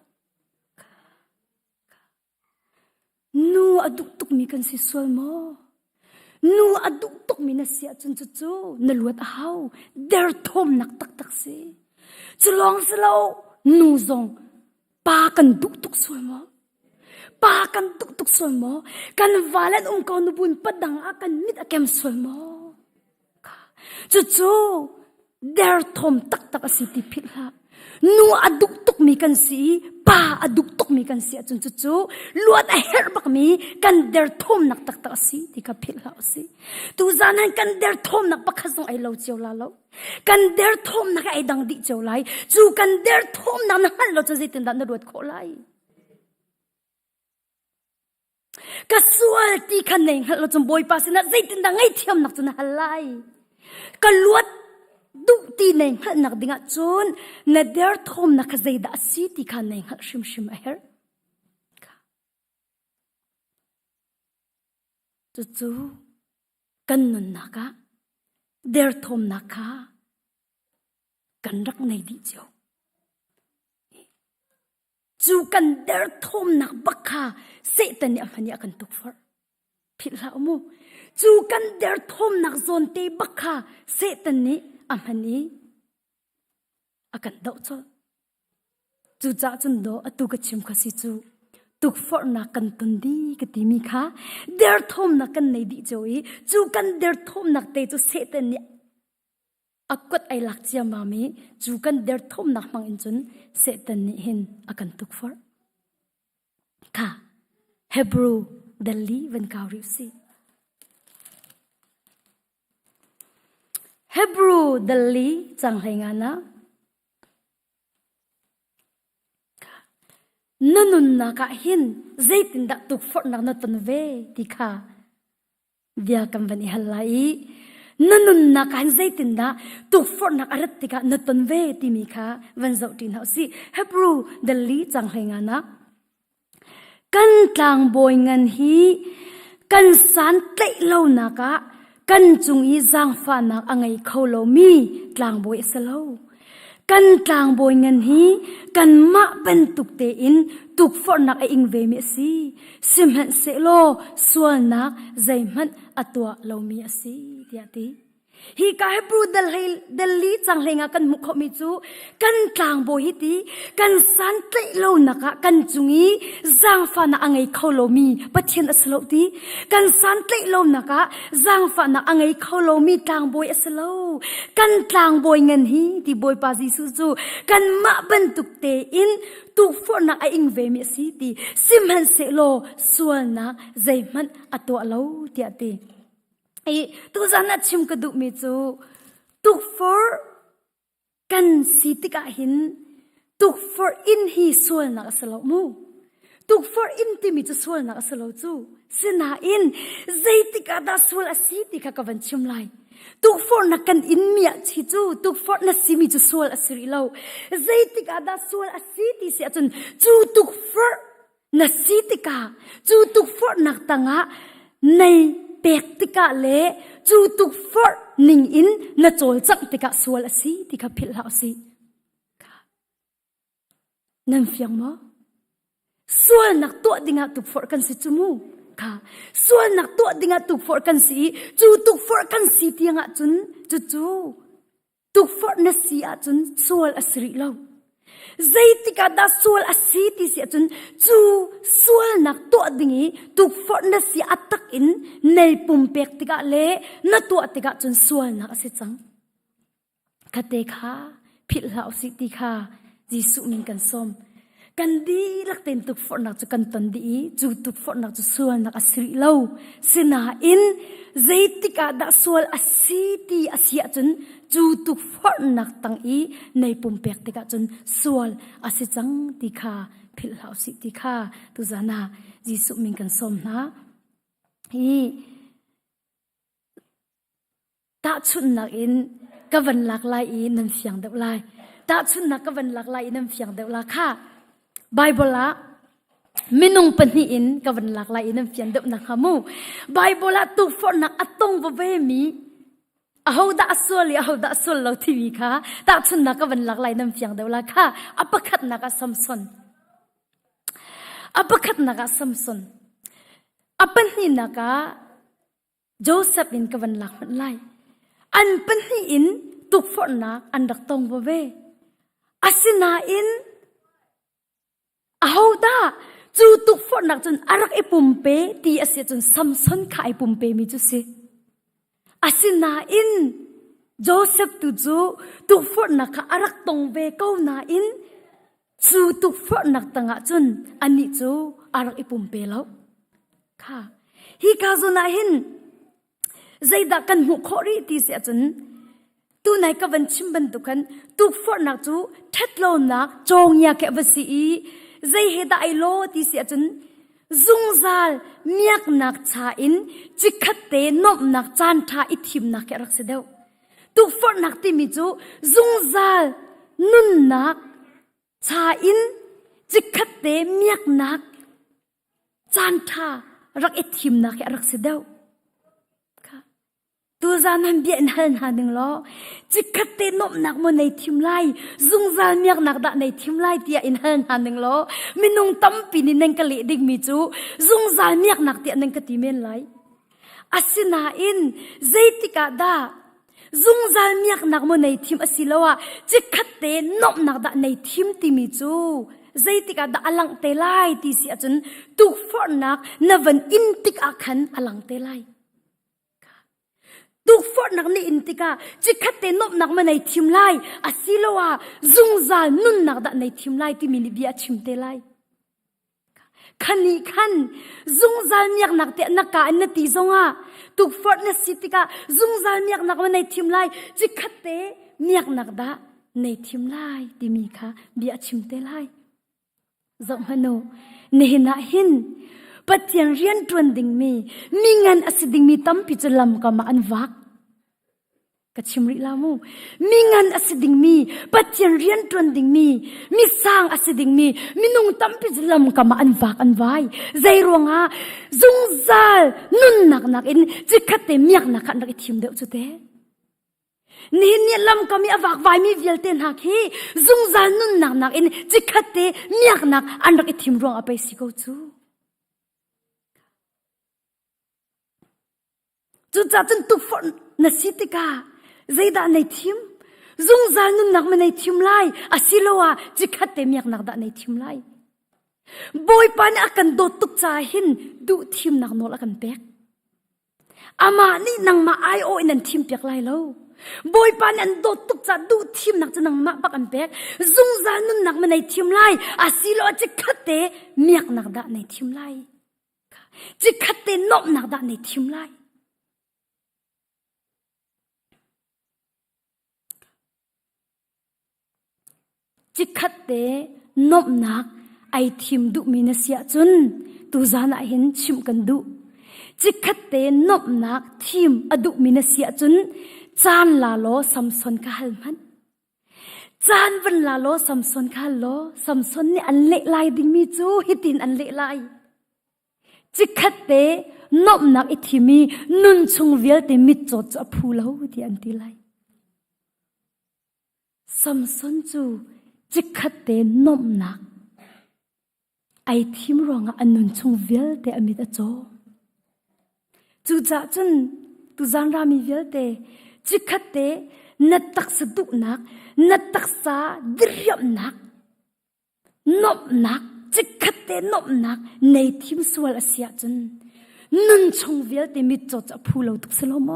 นูอดุกตุกมีกันสิสวลโมนูอดุกตุกมีนาเสียจนจู่ๆนลวดเอาเดร์ทอมนักตักตักสิจะลองสโลนูซงปากันดุกตุกสวลโมปากันดุกตุกสวลโมกันวาเลนกอนุบุญปัดดังอากันมิดอาเกมสวลโมจู่ๆเดร์ทอมตักตักสิติพิลานูอดุกตุกมีกันสีป้าอดุกตุกมีกันสีจนจู่ๆลวดเฮร์บักมีกันเดร์ทอมนักตักตักสีที่กับพิลาสีตูจานันกันเดร์ทอมนักปักขจงไอเลาเจียวลาเลากันเดร์ทอมนักไอดังดิเจียวไลจู่กันเดร์ทอมนักนั่นเราจะจิตดันนรวดโคไลก็ส่วนที่คันเองเราจะบอยปาสินะจิตดังไอเทียมนักจนฮัลไลก็ลวดดุตีเนงหันนักดิ่งจนนาเดร์ทอมนักใจดาสีที่ขันเนงหันชิมชิมเอร์จู่ๆกันนุนนักเดร์ทอมนักกันรักในดิเจียวจู่กันเดร์ทอมนักบักค่ะเสตันยามันยากันตุกฟอร์พิลาอมูจู่กันเดร์ทอมนักโซนเตบักค่ะเสตันนี้อามันนี้อากันดาวจ้ะจู่จ้าจนโดอตุกชิมข้าสิจู่ตุกฟอร์นักกันตุนดีกติมีค่ะเดร์ทอมนักกันในดิจอยจู่กันเดร์ทอมนักเตจู่เสตันนี้อากดไอหลักเจียมามีจู่กันเดร์ทอมนักมังอินจนเสตันนี้เห็นอากันตุกฟอร์ค่ะเฮบรูเดลีเวนกาวริวซีHebrew dali chang hengana nanun na ka hin zaitin da tuk for na na ton ve tikha dia kam bani halai nanun na ka zaitin da tuk for na arat tika na ton ve ti mi kha van zau tin hau si Hebrew dali chang hengana kan tlang boy ngan hi kan san tlei lo na kaกันจุงอีจางฟ้านักอังไงเขาโลมีกลางบอยสโลกันกลางบอยเงินฮีกันมาเป็นตุกเตอินตุกฟอนักอิงเวเมซีสิมหันเซโลส่วนนักใจมันอตัวโลมีซีเดียตีฮีกาเฮบรูเดลีจังเลงกันมุขมิจูกันกลางบอยตีกันสันเตโลนักกันจุงอีจางฟ้านักอังไงเขาโลมีปะเทียนสโลตีกันสันเตโลนักจางฟ้านักอังไงเขาโลมีกลางบอยสโลกันกลางบอยเงินฮีที่บอยปาซิซูจูกันมาเป็นตุกเตอินตุกฟอนักอิงเวเมซีตีสิมหันเซโลส่วนนักใจมันอตัวโลเดียตีไอ้ตัวจานัดชิมกระดูกมีจูตุกฟอร์กันสีติกาหินตุกฟอร์อินฮีส่วนนักสโลมูตุกฟอร์อินที่มีจูส่วนนักสโลจูสินาอินใจติกาดาส่วนสีติกากับวันชิมไลตุกฟอร์นักกันอินเมียชิจูตุกฟอร์นักสีมีจูส่วนสิริโลใจติกาดาส่วนสีติเสียจนจูตุกฟอร์นักสีติกาจูตุกฟอร์นักตังะในเปกติกาเล่จูตุกฟอร์นิงอินนาโจลจักติกาสวลสีติกาพิลาสีนั่นเฟียงมั้งส่วนนักตัวดิ่งตุกฟอร์กันสิจูมูค่ะส่วนนักตัวดิ่งตุกฟอร์กันสิจูตุกฟอร์กันสิที่งะจุนจูตุกฟอร์นัสสีอาจุนสวลสิริโลใจติกาดาสวลสีติเสียจนจูสวลนักตัวดิ่งตุกฟอร์นัสสีอัตักอินในปุ่มเปกติกาเล่นักตัวติกาจนสวลนักสิจังคเตค่ะพิลาสิติค่ะจิสุมิงกันสม กันดีลักเต็นตุกฝนนักจะกันตันดีจูตุกฝนนักจะส่วนนักอสิริเล่าสินาอินใจติกาดักส่วนอสิตีอสิยจนจูตุกฝนนักตั้งอีในปุ่มเปียกติกาจนส่วนอสิจังติคาพิลหาสิติคาตุจานาจิสุมิงกันสมนะฮีตาชุนนักอินกวันหลักลายอินนั่นเสียงเดวลายตาชุนนักกวันหลักลายอินนั่นเสียงเดวลาค่ะไบเบิลละมินุงปนีอินกวันหลักลายอินนั่นเสียงเดวนักฮามูไบเบิลละตุฟอนักอัตตงบเวมีเอาดาส่วนเอาดาส่วนเราทีวีค่ะตาชุนนักกวันหลักลายนั่นเสียงเดวลาค่ะอัปคัดนักสัมสนอัปคัดนักสัมสนอัปนีนักโจเซฟอินกวันหลักมันไลอันเป็นอินตุกฝนนักอันดักตรงบเวอาศินาอินเอาดาจูตุกฝนนักจนอารักไอปุ่มเปตีอาเสียจนซัมซอนขายปุ่มเปมีจุสิอาศินาอินโจเซฟตุจูตุกฝนนักอารักตรงเวเก้านาอินจูตุกฝนนักตั้งจนอันนี้จูอารักไอปุ่มเปแล้วค่ะฮิกาจุนาหินใจดักกันหุขอรีตีเสียจนตูนายกวันชิมบันตุกันตุกฟอนักจูทัดโลนักจงยาแกวสีใจเฮดไอโลตีเสียจนซุงซาลเมียกนักชาอินจิคัดเตนบนักจานทาอิทิมนักแกรักเสดวตุกฟอนักที่มีจูซุงซาลนุนนักชาอินจิคัดเตเมียกนักจานทารักอิทิมนักแกรักเสดวตัวจานันเบียนหันหาหนึ่งล้อจิกเตนบหนักมันในทิมไล่ซุงจานเมียกหนักดะในทิมไล่เตียอินหันหาหนึ่งล้อมินุงตั้มปีนินังกะเลดิกมีจูซุงจานเมียกหนักเตียนังกะติเมนไล่อาศินาอินเจติกาดาซุงจานเมียกหนักมันในทิมอศิลวะจิกเตนบหนักดะในทิมติมีจูใจติกาดาอลังเตไลตีเสียจนตุกฟอนักนวันอินติกอาคันอลังเตไลตุกฟอนักนี่อินติกาจิคัดเตนบนักมาในทิมไลอาศิลวะซุงซานุนนักดะในทิมไลที่มีนิบิอาชิมเตไลขันนี้ขันซุงซาเมียกนักเตนักกาอันนตีซงอ่ะตุกฟอนักสิติกาซุงซาเมียกนักมาในทิมไลจิคัดเตเมียกนักดะในทิมไลที่มีค่ะบิอาชิมเตไลจงมโนเนหนาหินปัจจัยเรียนตรวนดิ่งมีเงินอสิดิ่งมีตั้มพิจลำกามาอันวักกัชิมริลามูมีเงินอสิดิ่งมีปัจจัยเรียนตรวนดิ่งมีสร้างอสิดิ่งมีนุ่งตั้มพิจลำกามาอันวักอันไว้ใจรวงอ่ะซุงซาลนุ่นหนักอินจิคัดเตมียกนักนักทิมเดียวจุดเดนี่เนี่ยลำก็มีอวักไว้มีเวลเตนหักฮีซุงซาลนุ่นหนักอินจิคัดเตมียกนักอันนักทิมรวงอไปสิโกจูจุดจัดจนตุกฝนนสิติกาใจดาในทิมซุงซานุนนักมันในทิมไลอาศิลวะจิคัดเตมียกนักดาในทิมไลบอยปานอากันโดตุกใจหินดูทิมนักโนลอากันเป๊กอามานี่นังมาไอโอนันทิมเปียกไลแล้วบอยปานอันโดตุกใจดูทิมนักจะนังมาปักอันเป๊กซุงซานุนนักมันในทิมไลอาศิลวะจิคัดเตมียกนักดาในทิมไลจิคัดเตนบนักดาในทิมไลจิคัดเตนบนักไอทิมดุมีนเสียจนตูจานะเห็นชิมกันดุจิคัดเตนบนักทิมอดุมีนเสียจนจานลาโลสัมสนกาลมันจานวันลาโลสัมสนกาลโลสัมสนนี่อันเละลายดิ่งมีจูฮิตินอันเละลายจิคัดเตนบนักไอทิมีนุนชงเวียเตมิจดจะพูเลาที่อันติไลสัมสนจูจิคัดเตนบนักไอทิมรองอันนุนชงเวลเตอมิตาโจจูจ่าจนตุจานรามีเวลเตจิคัดเตนัดตักสะดุนักนัดตักษาดริยมนักนบนักจิคัดเตนบนักในทิมสวลเสียจนนุนชงเวลเตมิจดจะพูเราตุกสโลโม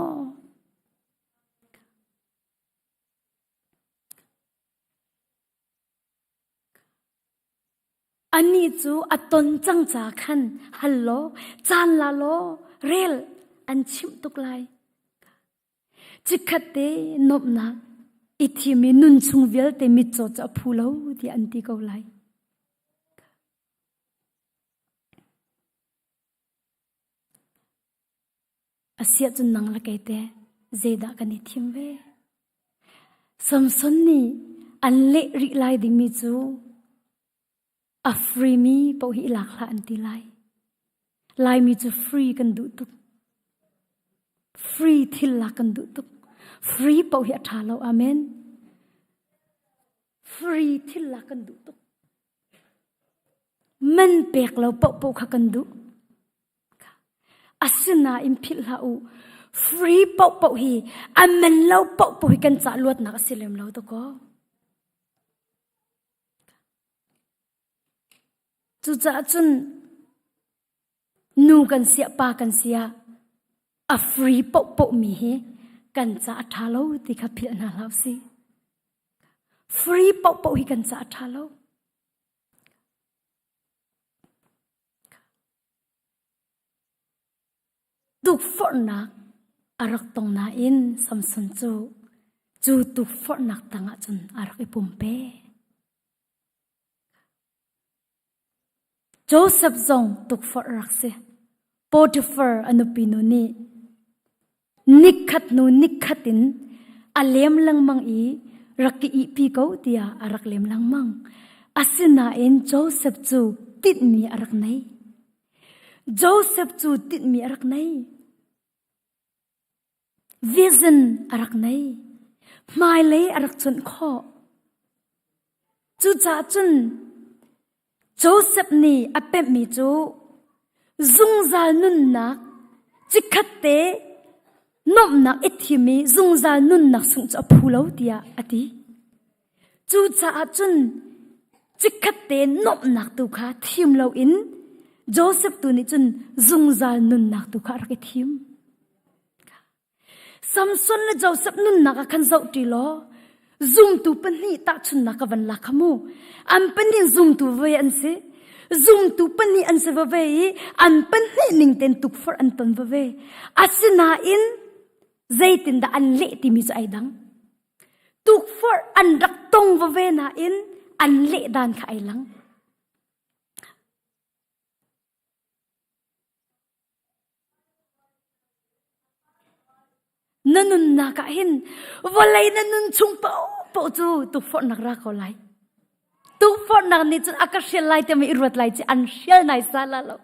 อันนี้จูอัตนจังจาขันฮัลโหลจานลาโลเรลอันชิมตุกไลจิขัดเตนบนักอิทิมีนุนชุงเวลเตมิโจจะพูเลาที่อันตีเกาไลอาเซียจนนังละเกเตเจดากันนิทิมเวสมสนนี่อันเละริไลดิมิจูอัฟรีมีปะหิหลักละอันตีไลมีจูฟรีกันดุตุกฟรีทิลลักกันดุตุกฟรีปะหิทาเราอาเมนฟรีทิลลักกันดุตุกมันเปกเราปะปะขกันดุอาศินาอิมพิลาอูฟรีปะปะหิอันมันเราปะปะหิกันจ่าลวดนักสิเลมเราตะก็จุดจุนนูกันเสียปากันเสียอัฟรีปกปกมีกันจะทาโลติขับเพียนาลาวสิฟรีปกปกฮีกันจะทาโลตุกฟอนักอารักตรงนาอินสัมสันจูตุกฟอนักตั้งจุนอารักอิปุ่มเป้โจเซฟซงตุกฟอรักเซโปติฟาร์อนุปิโนนีนิคัดนูนิคัดินอาเลมลังมังอีรักอีปีเกาเตียอารักเลมลังมังอาศินาเอ็นโจเซฟจูติดมีอารักไหนโจเซฟจูติดมีอารักไหนวิซันอารักไหนไม่เลยอารักจนข้อจูจ่าจุนโจเซฟนี่อเปมีจูซุงซานุนนักจิคัดเตนบนักอิทธิมีซุงซานุนนักสุงจะพูเลาเดียอดีจูจ่าจุนจิคัดเตนบนักตุขาทีมเราอินโจเซฟตัวนี้จุนซุงซานุนนักตุขารักทีมซัมซุนและโจเซฟนุนนักขันเจ้าตีล้อซุมตูเป็นนี่ตาชุนนักวันลักขมูอันเป็นนี่ซุมตูเวอันเซซุมตูเป็นนี่อันเซเวอันเป็นนี่นิ่งเต็นตุกฟอร์อันตันเวอาศินาอินใจตินดาอันเละที่มีใจดังตุกฟอร์อันรักตงเวนาอินอันเละดานขายหลังนั่นนุนนักเห็นวันไรนั่นนุนชุงเป่าจูตุกฟอร์นักรักเขาไลตุกฟอร์นักนี่จนอากาศเชียไลแต่ไม่รวดไลจะอันเชียไหนซาลาเรา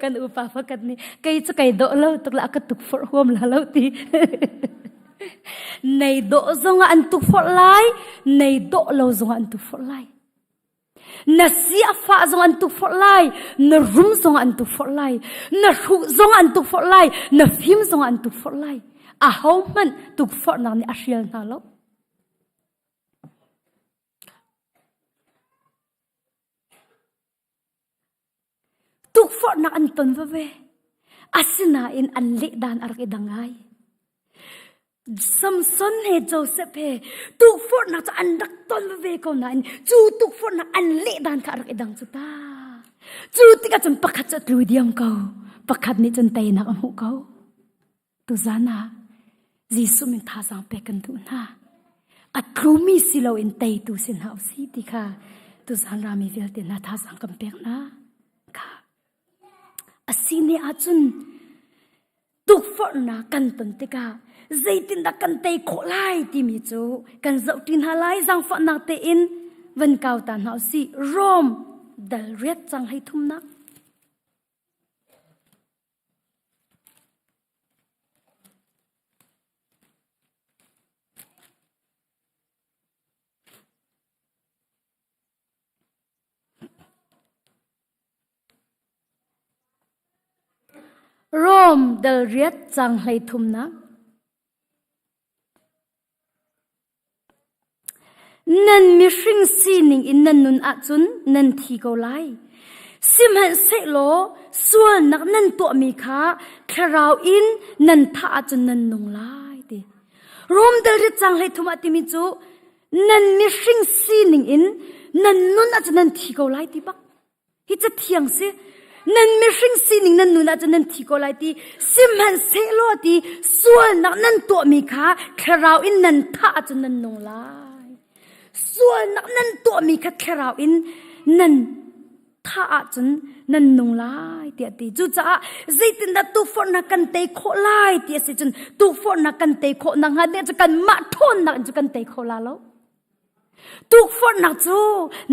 กันอุปาฟักันนี่ใครจะใครโดเราตุกละก็ตุกฟอร์ห่วมละเราทีในโดซงอันตุกฟอร์ไลในโดเราซงอันตุกฟอร์ไลนาเสียฟ้าซงอันตุกฟอร์ไลนารุมซงอันตุกฟอร์ไลนาหูซงอันตุกฟอร์ไลนาฟิมซงอันตุกฟอร์ไลอาหอมันตุกฟอร์นักนี่อาเชียนาเราตุกฟอร์นักอันตันเวอาศินาอินอันเละดานอารักดังไงซัมซุนเฮโจเซฟเฮตุกฟอร์นักจะอันรักตันเวเขาหนานจูตุกฟอร์นักอันเละดานอารักดังจุตาจูติกาจนปักขัดจัดลุยเดียมเขาปักขัดนี่จนเตยนักหูเขาตุจานาจีสุมินท่าสังเปกันตุนาอัตรูมีสิเราอินเตยตุสินหาสิติค่ะตุจานามีเวลเตนาท่าสังกัมเปกนะค่ะอาศินีอาจุนตุกฟอร์นักกันตันติกาใจตินดักกันเตยโคไลที่มีจูกันเจ้าตินหาไลจังฟอร์นักเตอินวันเก่าตานหาสิโรมเดลเรียดจังให้ทุ่มนักโรมเดลเรียดจังให้ทุ่มนักนั่นมีสิ่งสิ่งหนึ่งอินนั่นนุนอาจุนนั่นที่เขาไล่สิมหันเสโลส่วนนักนั่นตัวมีค่าคราวอินนั่นท่าจุนนั่นนงไล่ดิรวมเดลริจังให้ทุ่มอติมิจู nan mi hring sining in nan nun a nan thi ko lai ti bak hi cha thiang se nan mi hring sining nan nun a nan thi ko lai ti sim han se lo ti sual nak nan to mi kha kharau in nan tha a nan nong lai sual nak nan to mi kha kharau in nan tha a nan nong lai ti ti chu cha zaitin da tu for na kan te kho lai ti se chun tu for na kan te kho na nga de cha kan ma thon na chu kan te kho la lo tu for na chu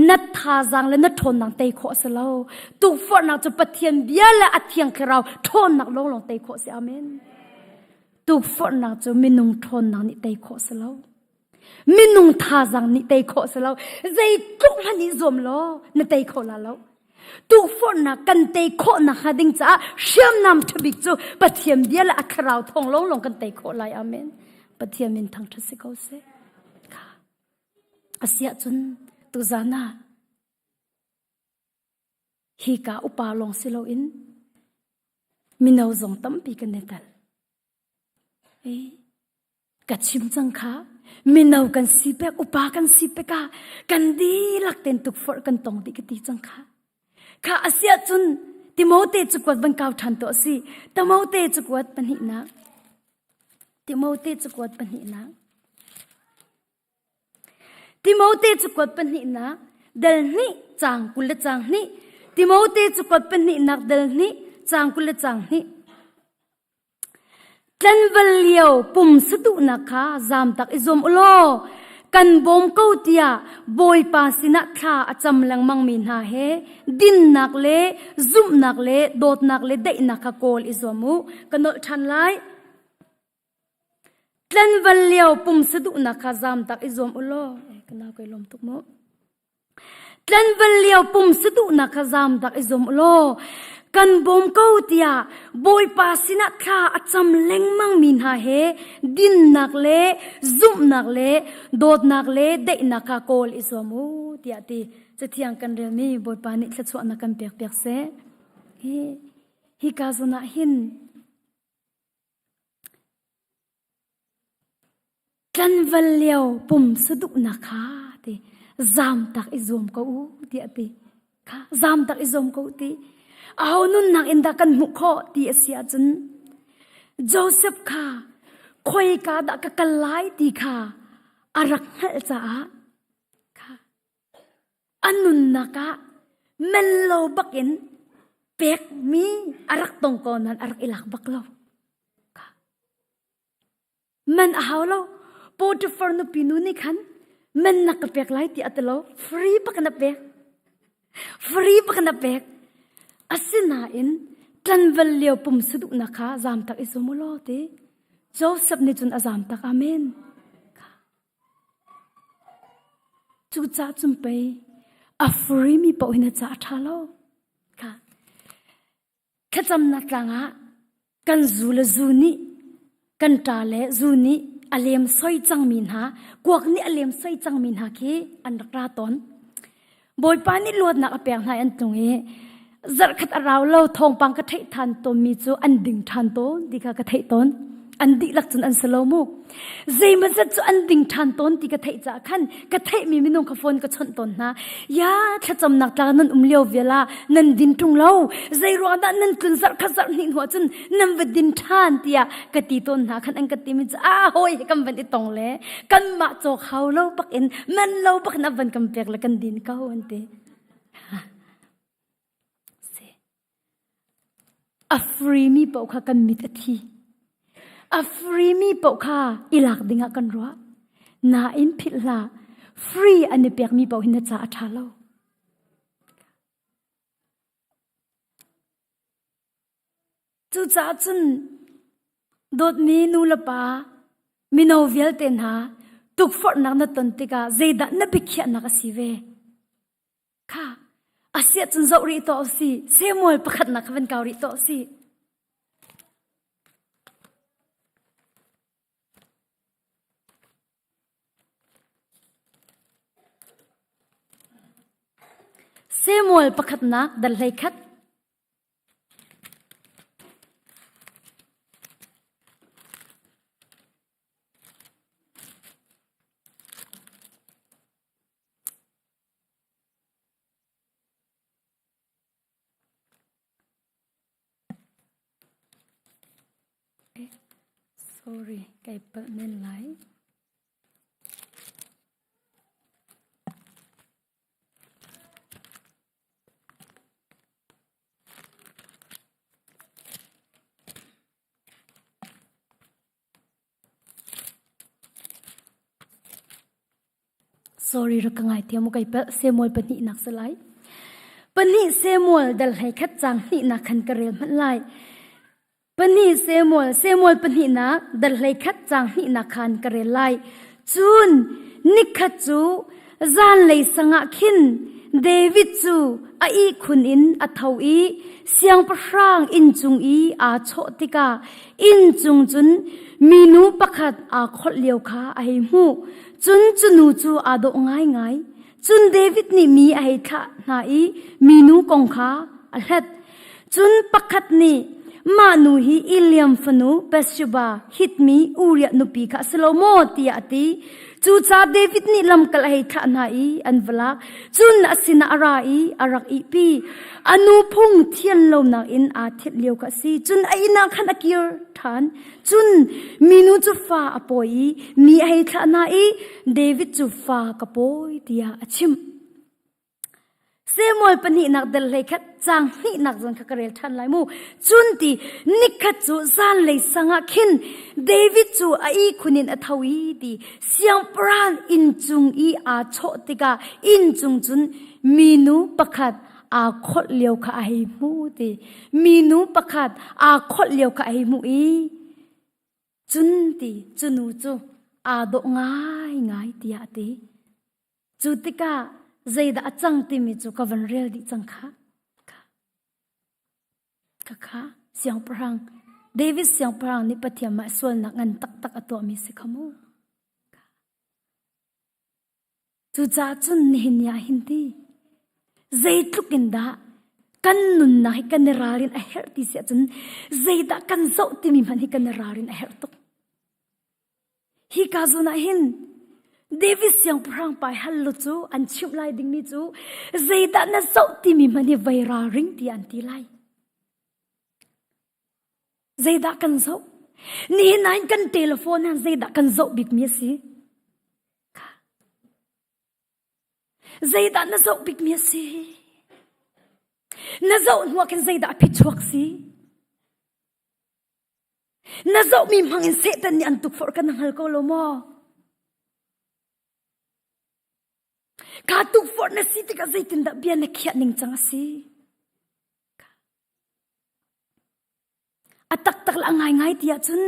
na tha jang le na thon nang te kho se lo tu for na chu pathian bia la athiang khrau thon nak long long te kho se amen tu for na chu minung thon nang ni te kho se lo minung tha jang ni te kho se lo zai tlung han ni zom lo na te kho la lo tu for na kan te kho na hading cha shyam nam thbik chu pathian bia la akhrau thong long long kan te kho lai amen pathian min thang thase ko se asia chun tu zana hi ka upa long silo in minau zong tam pi kan netal e ka chim chang kha minau kan sipek upa kan sipeka kan di lak ten tuk for kan tong di ka ti chang kha asia chun timote chukwat ban kaw than to si tamote chukwat pan hi na timote chukwat pan hi na Timote chukwat pan hi na dal ni chang kul chang ni Timote chukwat pan hi nak dal ni chang kul chang ni tlan val liao pum satu na kha zam tak izom ulo kan bom ko tia boy pa sina kha acham lang mang min ha he din nak le zum nak le dot nak le dei nak ka kol izomu kanol than lai tlan val liao pum satu na kha zam tak izom ulo kana koi lom tuk mo tlan val liao pum satu na kha zam tak izom ulo kan bom ko tia boy pa sina kha acham leng mang min ha he din nak le zum nak le dot nak le dei nak ka kol izomu tia ti chathiang kan re mi boy pa ni thla chu na kan pek pek se hi ka zona hin kan val liao pum sadu na kha ti zam tak izom ko u ti ati kha zam tak izom ko ti aw nun nak inda kan mu kho ti asia chun Joseph kha khoi ka da ka kalai ti kha arak hal cha kha anun naka mello bakin pek mi arak tong ko nan arak ilak baklo kha man ahaw lo Potiphar no pinuni khan man nakapek lai ti atlo free pa kana pek asina in tlanval leo pum sudu na kha zam tak isomulo te Joseph ni chun azam tak amen chu cha chum pe a free mi po hina cha thalo kha khacham na tlanga kan zula zuni kan ta le zuni alem soi chang min ha kwak ni alem soi chang min ha ki an rakra ton boy pa ni lot na apeng hai an tunge zar khat araw lo thong pang ka thei than to mi chu an ding than to dikha ka thei ton an di lak chun an salomu zai ma zat chu an ding than ton ti ka thei cha khan ka thei mi minung ka phone ka chon ton na ya thacham nak tla nan umleo vela nan din tung lo zai ro da nan tun zar kha zar ni ho chun nam wa din than tia ka ti ton na khan an ka ti mi cha hoi kam ban ti tong le kan ma chok haw lo pak in man lo pak na ban kam pek la kan din ka ho ante a free mi po kha kan mit athi a free mi po kha ilak dinga kan ro na in phila free ani pek mi po hin cha atha lo chu cha chun dot mi nu la pa mi no vial ten ha tuk for nak na ton tika zeida na bikhya na ka sive kha asia chun zo ri to si semol pakhat na khavan kaw ri to si semol pakhat na dal lai khat sorry ไก่เปิดเน้นไหลsorry รักง่ายเทียมไก่เปิดเซมวยปนินักสไลปนิเซมวยดัลให้คัดจังนี่นักขันกระเรมันไลปนิเซมวยปนินักดัลให้คัดจังนี่นักขันกระเรไลจูนนิคัดจูจานเลยสังขินเดวิดจูอีคุณอินอัทาวอีเสียงประรางอินจุงอีอาโชติกาอินจุงจุนมีนูประคัดอาขดเลียวขาไอหูจุนจุนูจูอาดง่ายง่ายจุนเดวิดนี่มีไอทะนาอีมีนูกงขาอัลฮัดจุนประคัดนี่มานูฮีอิเลียมฟนูเปสชูบาฮิตมีอูเรียนุปีค่ะสโลโมตีอาตีจูซาเดวิดนี่ลำกลายทะนาอีอันเวลาจุนอสินาอาราอีอารักอีปีอนุพงเทียนลมนักอินอาทิตเลียวกสีจุนไอนักขันอกิร์ทานจุนมีนูจูฟ้าอปอยมีไอทะนาอีเดวิดจูฟ้ากปอยตีอาชิมเซมวยปนินักเดลเลยคัดจังนี่นักจนขกเรลทันไลมูจุนตีนิคัดจูซานเลยสังขินเดวิดจูไอคุนินอทวีดีเสียงปราณอินจุงอีอาโชติกาอินจุงจุนมีนูประคัดอาขดเลียวขะไอมูตีมีนูประคัดอาขดเลียวขะไอมูอีจุนตีจุนูจูอาดง่ายง่ายตีอาตีจุติกาใจดาจังติมิจูกับวันเรียลดิจังค่ะค่ะเสียงพรังเดวิดเสียงพรังนี่ปะเทียมมาส่วนนักงันตักตัวมีสิขโมจูจ่าจุนนี่หินยาหินดีใจทุกินดากันนุนนะให้กันเนรารินไอเฮร์ติเสียจุนใจดากันโซติมีมันให้กันเนรารินไอเฮร์ตุกฮิกาจุนหินเดวิดเสียงพรังไปฮัลโหลจูอันชิมไลดิ้งนี่จูใจดาน่ะโซติมีมันให้ไวราริงที่อันที่ไลใจดากันโซนี่นายกันเทเลโฟนนั้นใจดากันโซบิ๊กเมียสิใจดาน่ะโซบิ๊กเมียสิน่ะโซหัวกันใจดาพิจวักสิน่ะโซมีมังอินเซตันนี่อันตุกฟอร์กันหัลโกโลโมกาตุกฟอร์น่ะสิที่กาใจตินดาเบียนนักเขียนนิ่งจังสิตักละง่ายๆที่อาจุน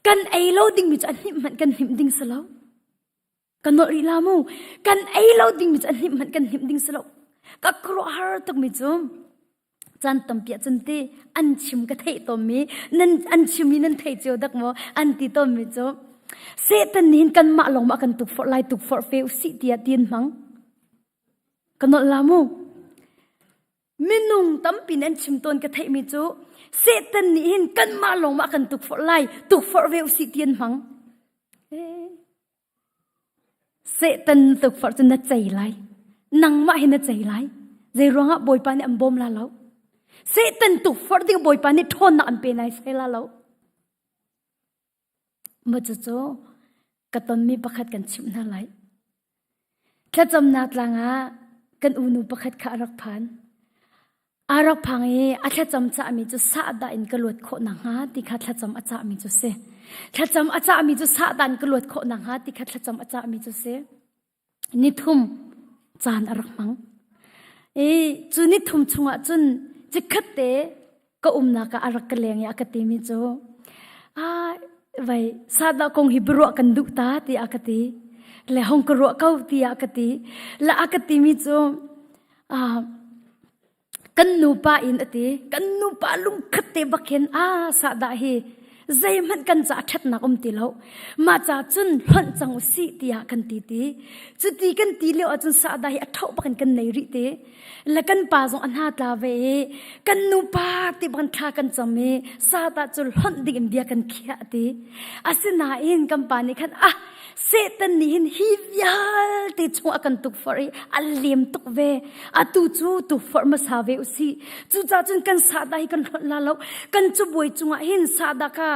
กันไอโลดิ้งมิจอันนี้มันกันหิมดิ้งสลาวกันโนริลามูกันไอโลดิ้งมิจอันนี้มันกันหิมดิ้งสลาวก็ครัวฮาร์ตุกมิจุมจันตัมเปียจันตีอันชิมกระเทยตัวมีนั่นอันชิมมีนั่นเทยเจียวดักโมอันตีตัวมิจุมเสตันนินกันมาลงมากันตุกฟอร์ไลตุกฟอร์เฟลสิที่อาตีนมังกันโนลามูมินุงตั้มปีนันชิมตนกระเทยมิจุเสตันนี่เห็นกันมาลงมากันตุกฟอร์ไลตุกฟอร์เวลสิเตียนมังเสตันตุกฟอร์จนน่าใจไหลนังมาเห็นน่าใจไหลใจร้องอ่ะบอยปานี่อันบอมลาแล้วเสตันตุกฟอร์ดิ้งบอยปานี่ทนน่ะอันเป็นไงใช่ลาแล้วมาจู่จู่กระต้นมีประคัดกันชิมน่าไหลแค่จำนาตลางอ่ะกันอุนุประคัดขารักพันอารักพังเออาแค่จำจ่ามีจุดสะดาอินกลวดโคหนังฮะที่ขัดแค่จำอาจามีจุดเสแค่จำอาจามีจุดสะดันกลวดโคหนังฮะที่ขัดแค่จำอาจามีจุดเสนิทุ่มจานอารักมังจุนิทุ่มชงอ่ะจุนจิขัดเตะก็นักอารักกะเลงยากติมีจูไว้สะดาคงฮิบรัวกันดุตาที่อากติและห้องกรัวเขาที่อากติและอากติมีจูกันนูปาอินอติกันนูปาลุงขัดเตบักเห็นสะดาเฮใจมันกันจะชัดนักตีแล้วมาจากจุนหล่นจังสีตียกันตีจุดตีกันตีเลี้ยวจุนสะดาเฮอัฐบักกันในริเตและกันป่าจงอันหาตาเวกันนูปาติบันทากันจำเมสะดาจุนหล่นดิ่งเดียกันเขียตีอาศินาอินกันป่านี่ขัน เซตันนี่หินฮิยาลติชงอากันตุกฟอร์อัลเลมตุกเวอตูจูตุกฟอร์มาสาเวอุสีจูจ้าจนกันสาดาให้กันลาลาวกันจะบวยจงอาหินสาดาค่ะ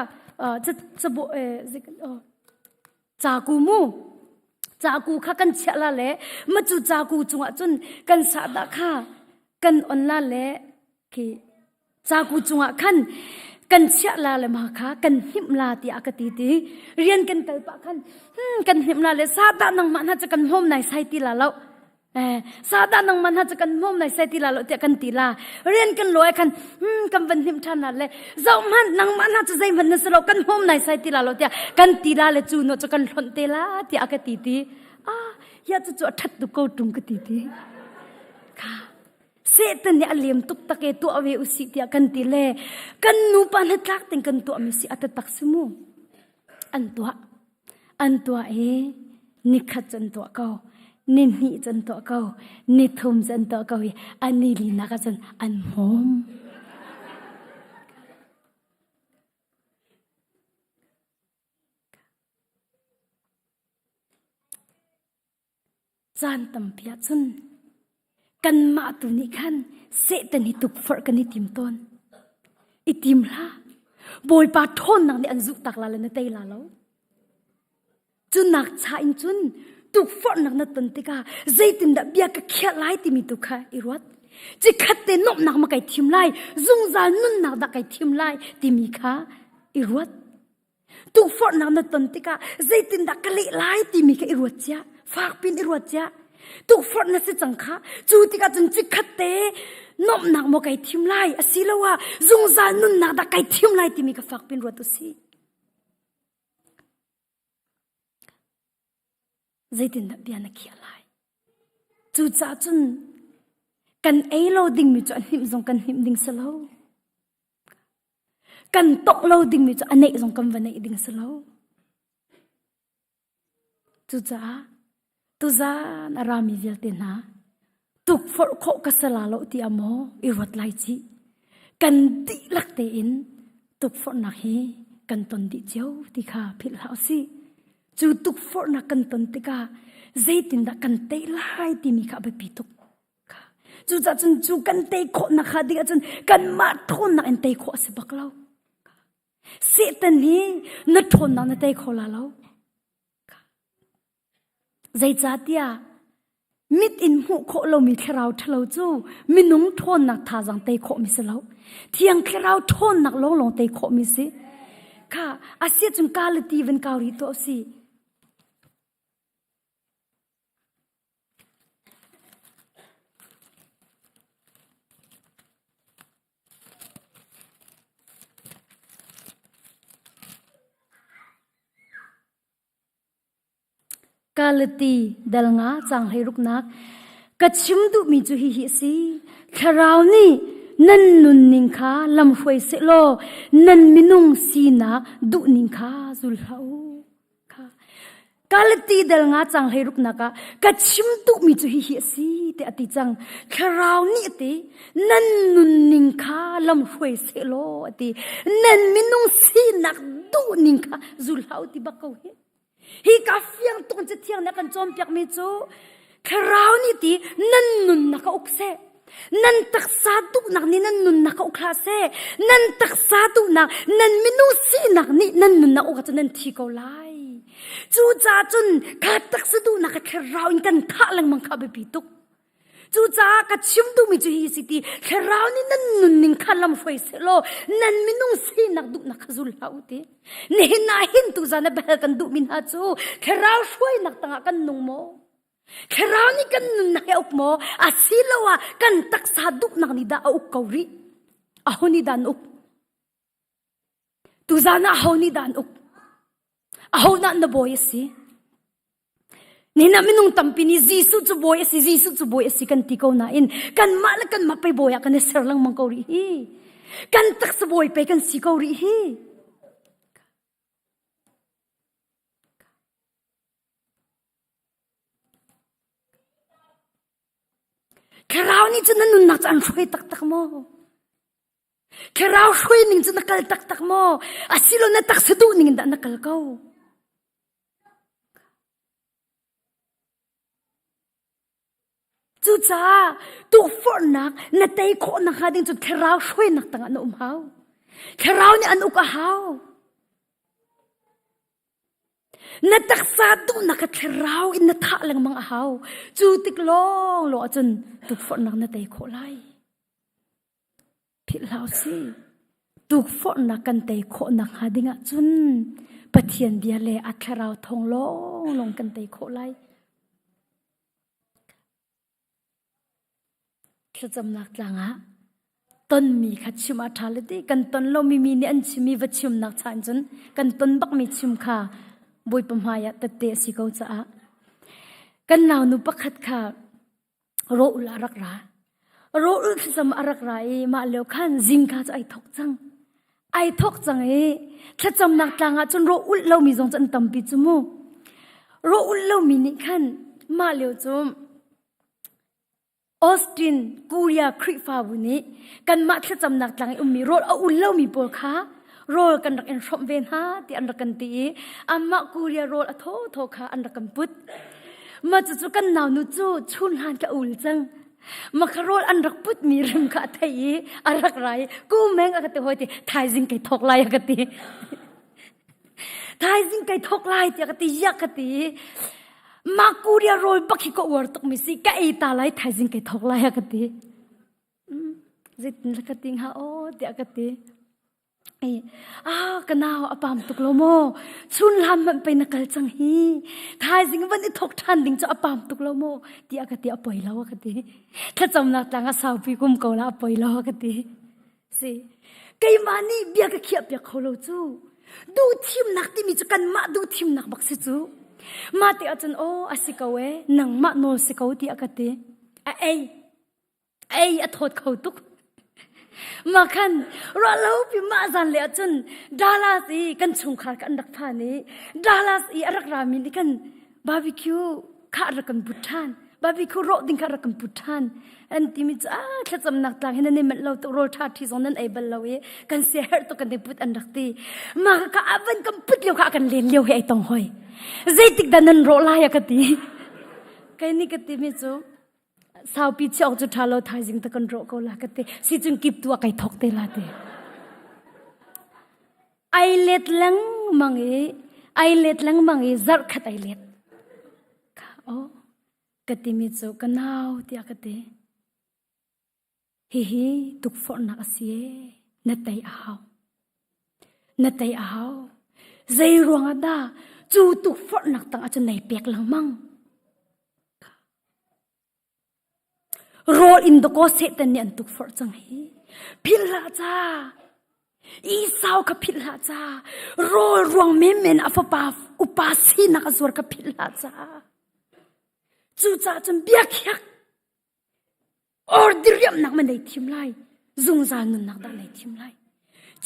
จะบวยจากูมูจากูค่ะกันเชลาเล่มาจูจากูจงอาจนกันสาดาค่ะกันออนลาเล่คือจากูจงอาขันกันเชื่อลาเลยมาค่ะกันหิมลาตีอากติตีเรียนกันเตปะขันกันหิมลาเลยซาดานังมันหาจะกันห่มในไซติลาแล้วซาดานังมันหาจะกันห่มในไซติลาแล้วเตกันตีลาเรียนกันลอยกันกันวันหิมทันนั่นเลยเจ้ามันนังมันหาจะใจมันนั่นสโลกันห่มในไซติลาแล้วเตกันตีลาเลยจูโนจะกันหล่นเตลาตีอากติตีอยากจะจวดทัดตุกโกตุงกติตีค่ะเสตันเนี่ยเลียมตุกตะเกตัวเอาไว้อุสิที่กันตีเล่กันนูปานทักติงกันตัวมิสิอัตตักสมุอันตัวนิขัดจันตัวเก่านินหิจันตัวเก่านิทุมจันตัวเก่าอันนี้ลีนักจันอันหอมจานตำเปียจุนกันมาตุนิขันเสตันหิตุกฟอร์กันนิติมตนอิติมละบอยปาทนนังในอันจุตักลาเลนเตยลาแล้วจุนักชาอินจุนตุกฟอร์นักนัตันติกาใจตินดับเบียกเขียไลติมิตุกะอิรวัดจิขัดเตนนบนักมาไก่ทิมไลซุงซานุนนักดักไก่ทิมไลติมิคะอิรวัดตุกฟอร์นักนัตันติกาใจตินดักกะลิไลติมิคะอิรวัดจ้าฝากปินอิรวัดจ้าตุกฟอร์นักสิจังค่ะจูติกาจนจิขัดเตนบนักมาไก่ทิมไลอสิละว่าซุงซานุนนักดักไก่ทิมไลติมิคะฝากปินรัวตุสีใจตินดับเบียนักเขียไลจูจ้าจุนกันเอโลดิ่งมิจอันหิมซงกันหิมดิ่งสโลกันตกโลดิ่งมิจอันเนซงกันวันเนดิ่งสโลจูจ้าตุจานารามิเวลเตนะตุกฟอร์โคกัสลาโลติอโมอิรัตไลจีกันดิลักเตอินตุกฟอร์นักเฮกันตนดิเจ้าติคาพิลาซีจูตุกฟอร์นักกันตนติกาเจตินดักกันเตไลติมิคาเบปิตุกจูจ้าจนจูกันเตโคนักฮาดิกจนกันมาทนนักอันเตโคสิบักเลาเสตันนี้นัดทนนักนันเตโคลาเลาใจจัดยามิดอินหูโคโลมิเคราทะเลจูมินุ่งทนนักทาจังเตโคมิสเลาเทียงเคราทนนักลงเตโคมิสิค่ะอาเซียจุนกาลตีวันกาลิโตสิกาลตีเดลงาจังให้รุกนักกัดชิมดุมีจุฮิฮิสีคราวนี้นันนุนนิงคาลำหวยเสโลนันมินุงสีนักดุนิงคาจุลฮาวกาลตีเดลงาจังให้รุกนักกัดชิมดุมีจุฮิฮิสีแต่อติจังคราวนี้ตินันนุนนิงคาลำหวยเสโลตินันมินุงสีนักดุนิงคาจุลฮาวติบักเขาเฮฮีกาฟียงตรงจะเที่ยงนักจอมเปียกมิจูคราวนี้ตีนั่นนุนนักอุกเซนั่นตักซาตุนักนี่นั่นนุนนักอุกลาเซนั่นตักซาตุนักนั่นมินูสีนักนี่นั่นนุนนักอุกจะนั่นที่เกาไลจูจ้าจุนข้าตักซาตุนักคราวนี้กันข้าลังมังข้าเบปีตุกจูจ้ากัดชิมดูมิจูฮีสิตีคราวนี้นั่นนุนนิงข้าลำไฟเสโลนั่นมินุงสีนักดุนักจุลฮาวตีนี่น่าหินตุจานะเบลกันดุมินฮาจูคราวช่วยนักตั้งกันนุ่งโมคราวนี้กันนุนนักอุกโมอาศิลวะกันตักซาดุนักนิดาอุกเกาลีอาหุนิดานอุกตุจานะอาหุนิดานอุกอาหุนันนบอยสินี่นะมินุงตัมปินีจีสุจุบอยสิจีสุจุบอยสิกันติโกนาอินกันมาละกันมาไปบอยกันเสรลังมังเกาลีฮีกันตักสบอยไปกันสิเกาลีฮีคราวนี้จะนั่นนุนนักจะอันช่วยตักโมคราวช่วยนิ่งจะนักตักโมอาศิโลนักตักสะดุนิ่งดันนักเกา จูจ้าตุกฝนนักนาเตยโคนักหาดิ้งจุดแคราวช่วยนักต่างอันเฮาแคราวเนี่ยอันอุกเฮานาตักษาตุนักแคราวอินนาท่าลังมังเฮาจูติกลองโลจนตุกฝนนักนาเตยโคไลพิลาวสิตุกฝนนักกันเตยโคนักหาดิ้งจุนปะเทียนเบียเลอัคราวทองลงกันเตยโคไลจะจำนักหลังอ่ะต้นมีขัดชิมอาทาลดีกันต้นเรามีเนี่ยอันชิมีวัดชิมนักชานจนกันต้นบักมีชิมค่ะบุยปมหายะตัดเตะสิเขาจะอ่ะกันเหล่านุปักขัดค่ะโรอุลารักราโรอุลสมอารักรามาเลี้ยวขันจิงค่ะจะไอทกจังถ้าจำนักหลังอ่ะจนโรอุลเรามีจงจันตั้มปิจมูโรอุลเรามีนี่ขันมาเลี้ยวจมออสตินกูเรียคริฟาบุนีกันมาที่จำนักหลังมีโรดเอาอุ่นเล่ามีปวดขาโรดกันรักเอ็นชมเวนฮาที่อันรักกันตีอามากูเรียโรดอโทขาอันรักกันพุทมาจู่ๆกันหนาวนุจูชุนหันกับอุ่นจังมาคารโรดอันรักพุทมีริมขาไทยอันรักไรกูแมงอากาศหัวตีไทยจิงไก่ทอกลายอากาศตีไทยจิงไก่ทอกลายที่อากาศตียักษ์อากาศตีมากูเรียโรยบักฮิโกวอร์ตกมิสิกะไอตาไลไทยจิงไก่ทอกลายกะติจิตนกะติงฮาโอเตียกะติกันาวอปามตุกโลโมชุนลามมันไปนักลจังฮีไทยจิงวันนี้ทกทันดิงจะอปามตุกโลโมเตียกะติอปอยลาวกะติถ้าจำนักตังอาสาวปีกุมเกาลาอปอยลาวกะติสิไกมานี่เบียกะเขียบเบียกเขาโลจูดูทีมนักที่มีจักันมาดูทีมนักบักสิจูมาติอาจารย์โออาศิกาเวนังมาโนสิกาวติอากาติเอ้ยอโทษเขาตุกมาคันเราเล่าพิมาจันเลยอาจารย์ดาลาสีกันชงขากันดักพานีดาลาสีอรักรามินกันบาร์บีคิวข้ารักกันบุตรานบาร์บีคิวโรดิงข้ารักกันบุตรานอันที่มิจ้าแค่จำนักต่างเห็นนี่มันเราตัวโรชาที่ตรงนั้นไอ้บัลลาเวกันเสียเหตุตัวกันได้บุตรอันดักตีมาข้าอันกันบุตรเลี้ยวข้ากันเลี้ยงเลี้ยวให้ไอ้ตองหอยใจติดดันนันโรลายกติใครนี่กติมิจูสาวปีเชียวจุดทาโลไทยจิงตะกันโรก็ลากติสิจุนกิบตัวไก่ทอกเตลาเตไอเล็ดลังมังเอจัดขัดไอเล็ดค่ะโอ้กติมิจูกันนาวที่อากติฮิตุกฝนนักเสียนัดไตอ้าวใจรวงดาจูตุกฝนนักตั้งอาจจะไหนเปียกหลังมั่งโรอินโดโกเซตันเนี่ยตุกฝนจังฮีพิลาจ้าอีสาวกับพิลาจ้าโรรวงเมเมนอัฟปาอุปาสีนักสวรกับพิลาจ้าจูจ้าจนเบียกยักออร์ดิเรียมนักมันในทีมไล่ซุงซานุนนักได้ในทีมไล่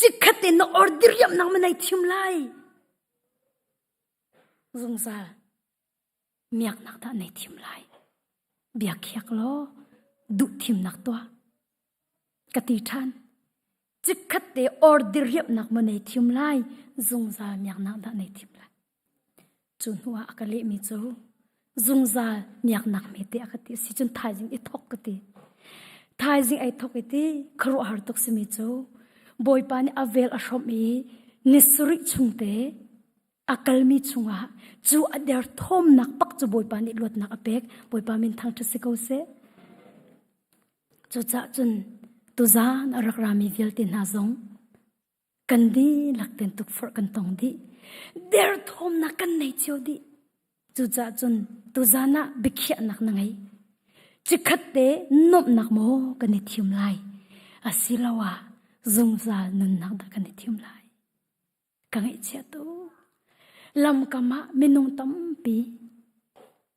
จิกขัดเตนออร์ดิเรียมนักมันในทีมไล่ซุงซาเมียกนักได้ในทีมไล่เบียกยักล้อดุทีมนักตัวกติทันจิกขัดเตออร์ดิเรียมนักมันในทีมไล่ซุงซาเมียกนักได้ในทีมไล่จุนหัวอากาเลมิจูซุงซาเมียกนักเมติอากติสิจุนไทยจิงอิทอกกติไทยจิงไอทอกกติครัวหาร์ตกสมิจูบอยปานอเวลอชอมีนิสริชุงเตอากาลมีชุงะจูอเดอร์ทอมนักปักจูบอยปานิลวดนักอเปกบอยปามินทางทุสิกาเซจูจ่าจุนตุจานอรักรามีเวลตินหาซงกันดีหลักเต็นตุกฟอร์กันตองดีเดอร์ทอมนักกันในเชียวดีจูจ่าจุนตุจานะบิขยนักนังไงจิขัดเตนบนักโมกันในทีมไลอาศิลาวะซุงซานุนนักดักันในทีมไลกังไอเชียตูลำกามะเมนงตั้มปี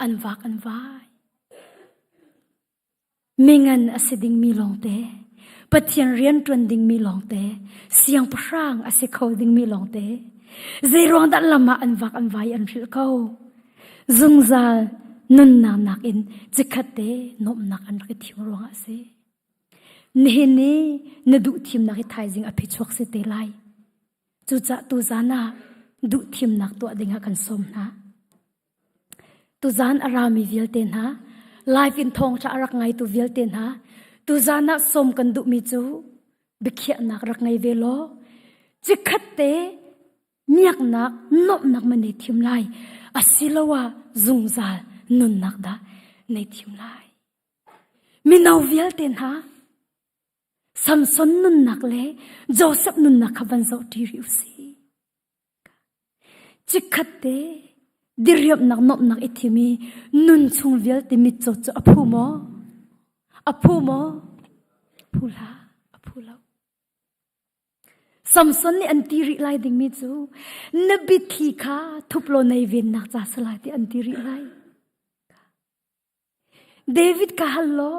อันวากอันวายเมงันอาศัยดิ่งมีลองเตปะเทียนเรียนจวนดิ่งมีลองเตเสียงพร่างอาศัยเขาดิ่งมีลองเตใจรองดันลำมาอันวากอันวายอันริลเขาซุงซานุนนานักอินจิขัดเตนบนักอันรักทีมรองอาศัยนี่นดูทีมนักไทยจิงอภิชวกเสเตไลจูจ่าตูจานะดูทีมนักตัวดิ่งกันสมนะตุจานอารามีเวลเตนะ life in thong cha rak ngai tu vil ten ha tu zana som kan du mi chu bikhia nak rak ngai velo chi khatte miak nak nop nak mani thim lai asilawa zungzal nun nak da nei thim lai minau vil ten ha Samson nun nak le Joseph nun nak khaban zo ti riu si chi khatte diriap nak nop nak ithimi nun chung vil ti mi cho cho aphu mo phula aphulo Samson ni antiri lai ding mi chu nabi thi kha thuplo nei vin nak cha sala ti antiri lai David ka hallo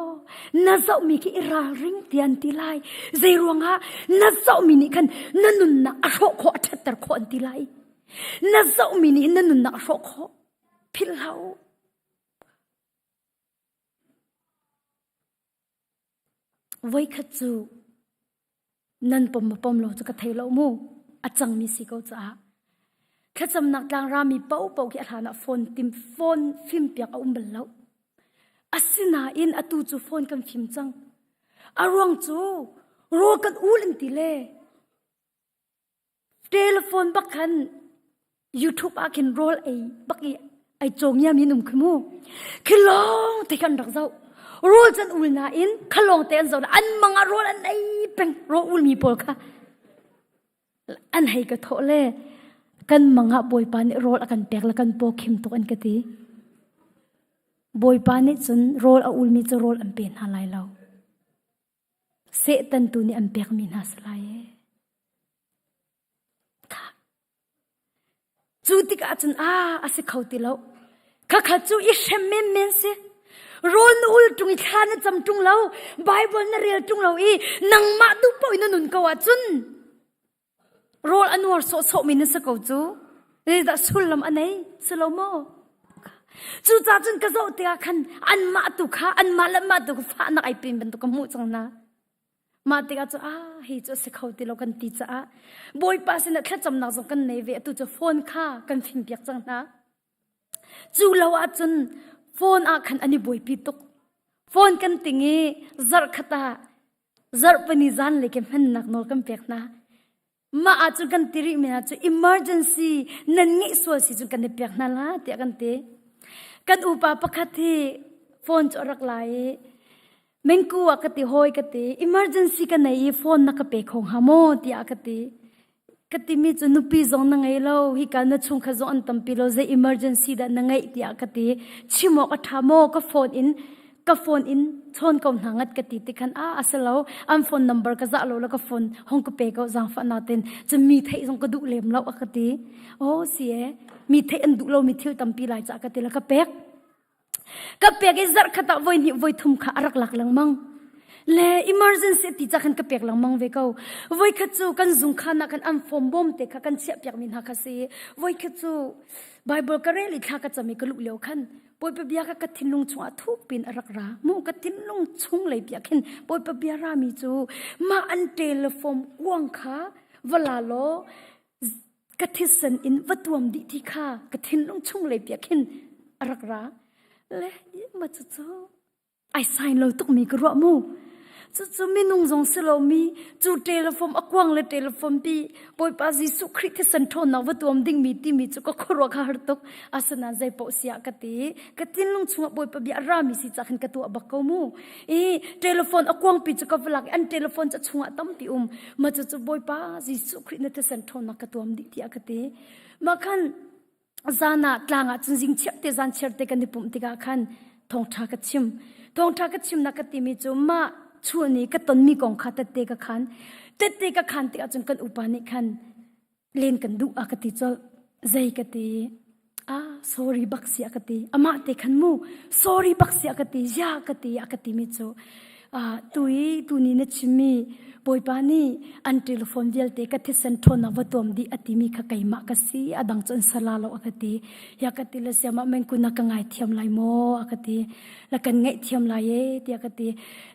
na zau mi ki ira ring ti anti lai zeiruanga na zau mi ni kan nanun na asho kho thattar kho anti lai na zau mi ni nanun na asho kho phil hau voi khachu nan pom lo ka thailo mu achang mi si ko cha khacham nak tang ra mi pau ki athana phone film piak a umbal lo asina in atu chu phone kan film chang arong chu ro kan ulin ti le telephone bakhan YouTube akin roll baki ai chong ya mi num khmu khilong te kan rak zau roll chan ulna in khalong ten zo an manga roll an ai peng ro ul mi pol kha an hai ka thole kan manga boy pan roll akan pek la kan po khim to an ka ti boy pan ni chun roll a ul mi chu roll an pen halai lo se tan tu ni an pek min haslai chu tik a chun ase khauti lo kha chu I shem men se rol nu ul tung I khan cham tung lo bible na real tung lo I nang ma du po ina nun ka wa chun rol anwar so min sa ko chu re da sulam anai salomo chu cha chun ka zo te khan an ma tu kha an ma la ma tu fa na ai pin ban tu ka mu chang na ma te ka chu hi chu se khauti lo kan ti cha boy pa sin kha cham na zo kan nei ve tu chu phone kha kan phim piak chang na chu lo a chun phone a khan ani boy pi tuk phone kan tingi zar khata zar pani zan leke man nak nol kan pek na ma a chu kan tiri me a chu emergency nan ngi so si chu kan pek na la te kan te kan upa pakhathi phone chu rak lai mengku akati hoi kati emergency ka nei phone na ka pe khong hamo ti akati kati mi chu nupi zong na ngai lo hi ka na chung kha zo an tam pi lo ze emergency da na ngai ti akati chimo ka thamo ka phone in chon kom hangat kati ti khan asalo am phone number ka za lo la ka phone hong ka pe ko jang fa na ten chu mi thei jong ka du lem lo akati si mi thei an du lo mi thil tam pi lai cha ka ti la ka pek zar khata voi thum kha arak lak lang mang le emergency ti cha khan ka pek lang mang ve ko voi kha chu kan zung khana kan am form bom te kha kan chia pek min ha kha se voi kha chu bible ka reli kha ka chami ka lu leo khan poi pa bia ka thinlung chunga thuk pin arak ra mu ka thinlung chung lei pia khin poi pa bia ra mi chu ma an telephone wang kha wala lo ka thisen in watuam di thi kha ka thinlung chung lei pia khin arak ra le ma chu ai sign lo tuk mi ka ro mu chu mi nung jong selo mi chu telephone akwang le telephone pi poi pa Jesu Christ san thon na watuam ding mi ti mi chu ka khoro kha har tok asana jai po sia ka ti ka tin lung chunga poi pa bia ra mi si cha khan ka tu abak ko mu telephone akwang pi chu ka vlak an telephone cha chunga tam pi ma chu boy pa Jesu Christ na te san thon na ka tuam di ti akati ma khan zana tlanga chunjing cherte zan cherte kan ni pum ti ka khan thong tha ka chim na ka ti mi chu ma chuani ka ton mi kong kha te ka khan te ka khan ti achun kan upani khan len kan du akati chol zai ka ti sorry baksi akati ama te khan mu sorry baksi akati ja akati mi chu ตุยตุนี้นะชิมีบอยปานี่อันเทเลโฟนเวลเตกัทิสันทนาวตัวมดีอติมีขไกมากสีอดังจนสลาโลอคติยากติเลเสียมาเมนกุนักง่ายเทียมไลโมอคติละกันง่ายเทียมไลเอติอคติ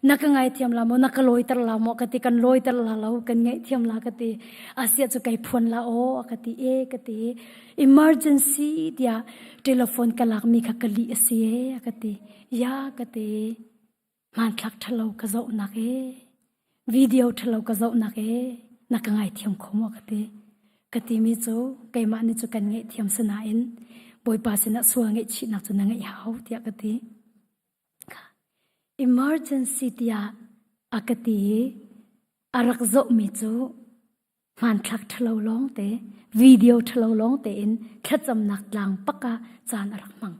นักง่ายเทียมลาโมนักลอยตลาโมอคติกันลอยตลาเรากันง่ายเทียมลาคติอาเซียจะไกพวนลาโออคติเอคติ emergency ติอาเทเลโฟนกลักมีขกลีเสียอคติยากติมันทักทะเลกะโจนักเอวิดีโอทะเลก็จะนักนักง่ายเทียมขโมกติมีโจไกมานี่จุกันง่ายเทียมสนาอินบอยปาสนะสวงง่ายชินักจุนังง่ายหาวเตียกติ emergency เตียกติอารักโจมีโจมันทักทะเลร้องเตวิดีโอทะเลร้องเตอินแค่จำนักลางปักกะจานอารักมัง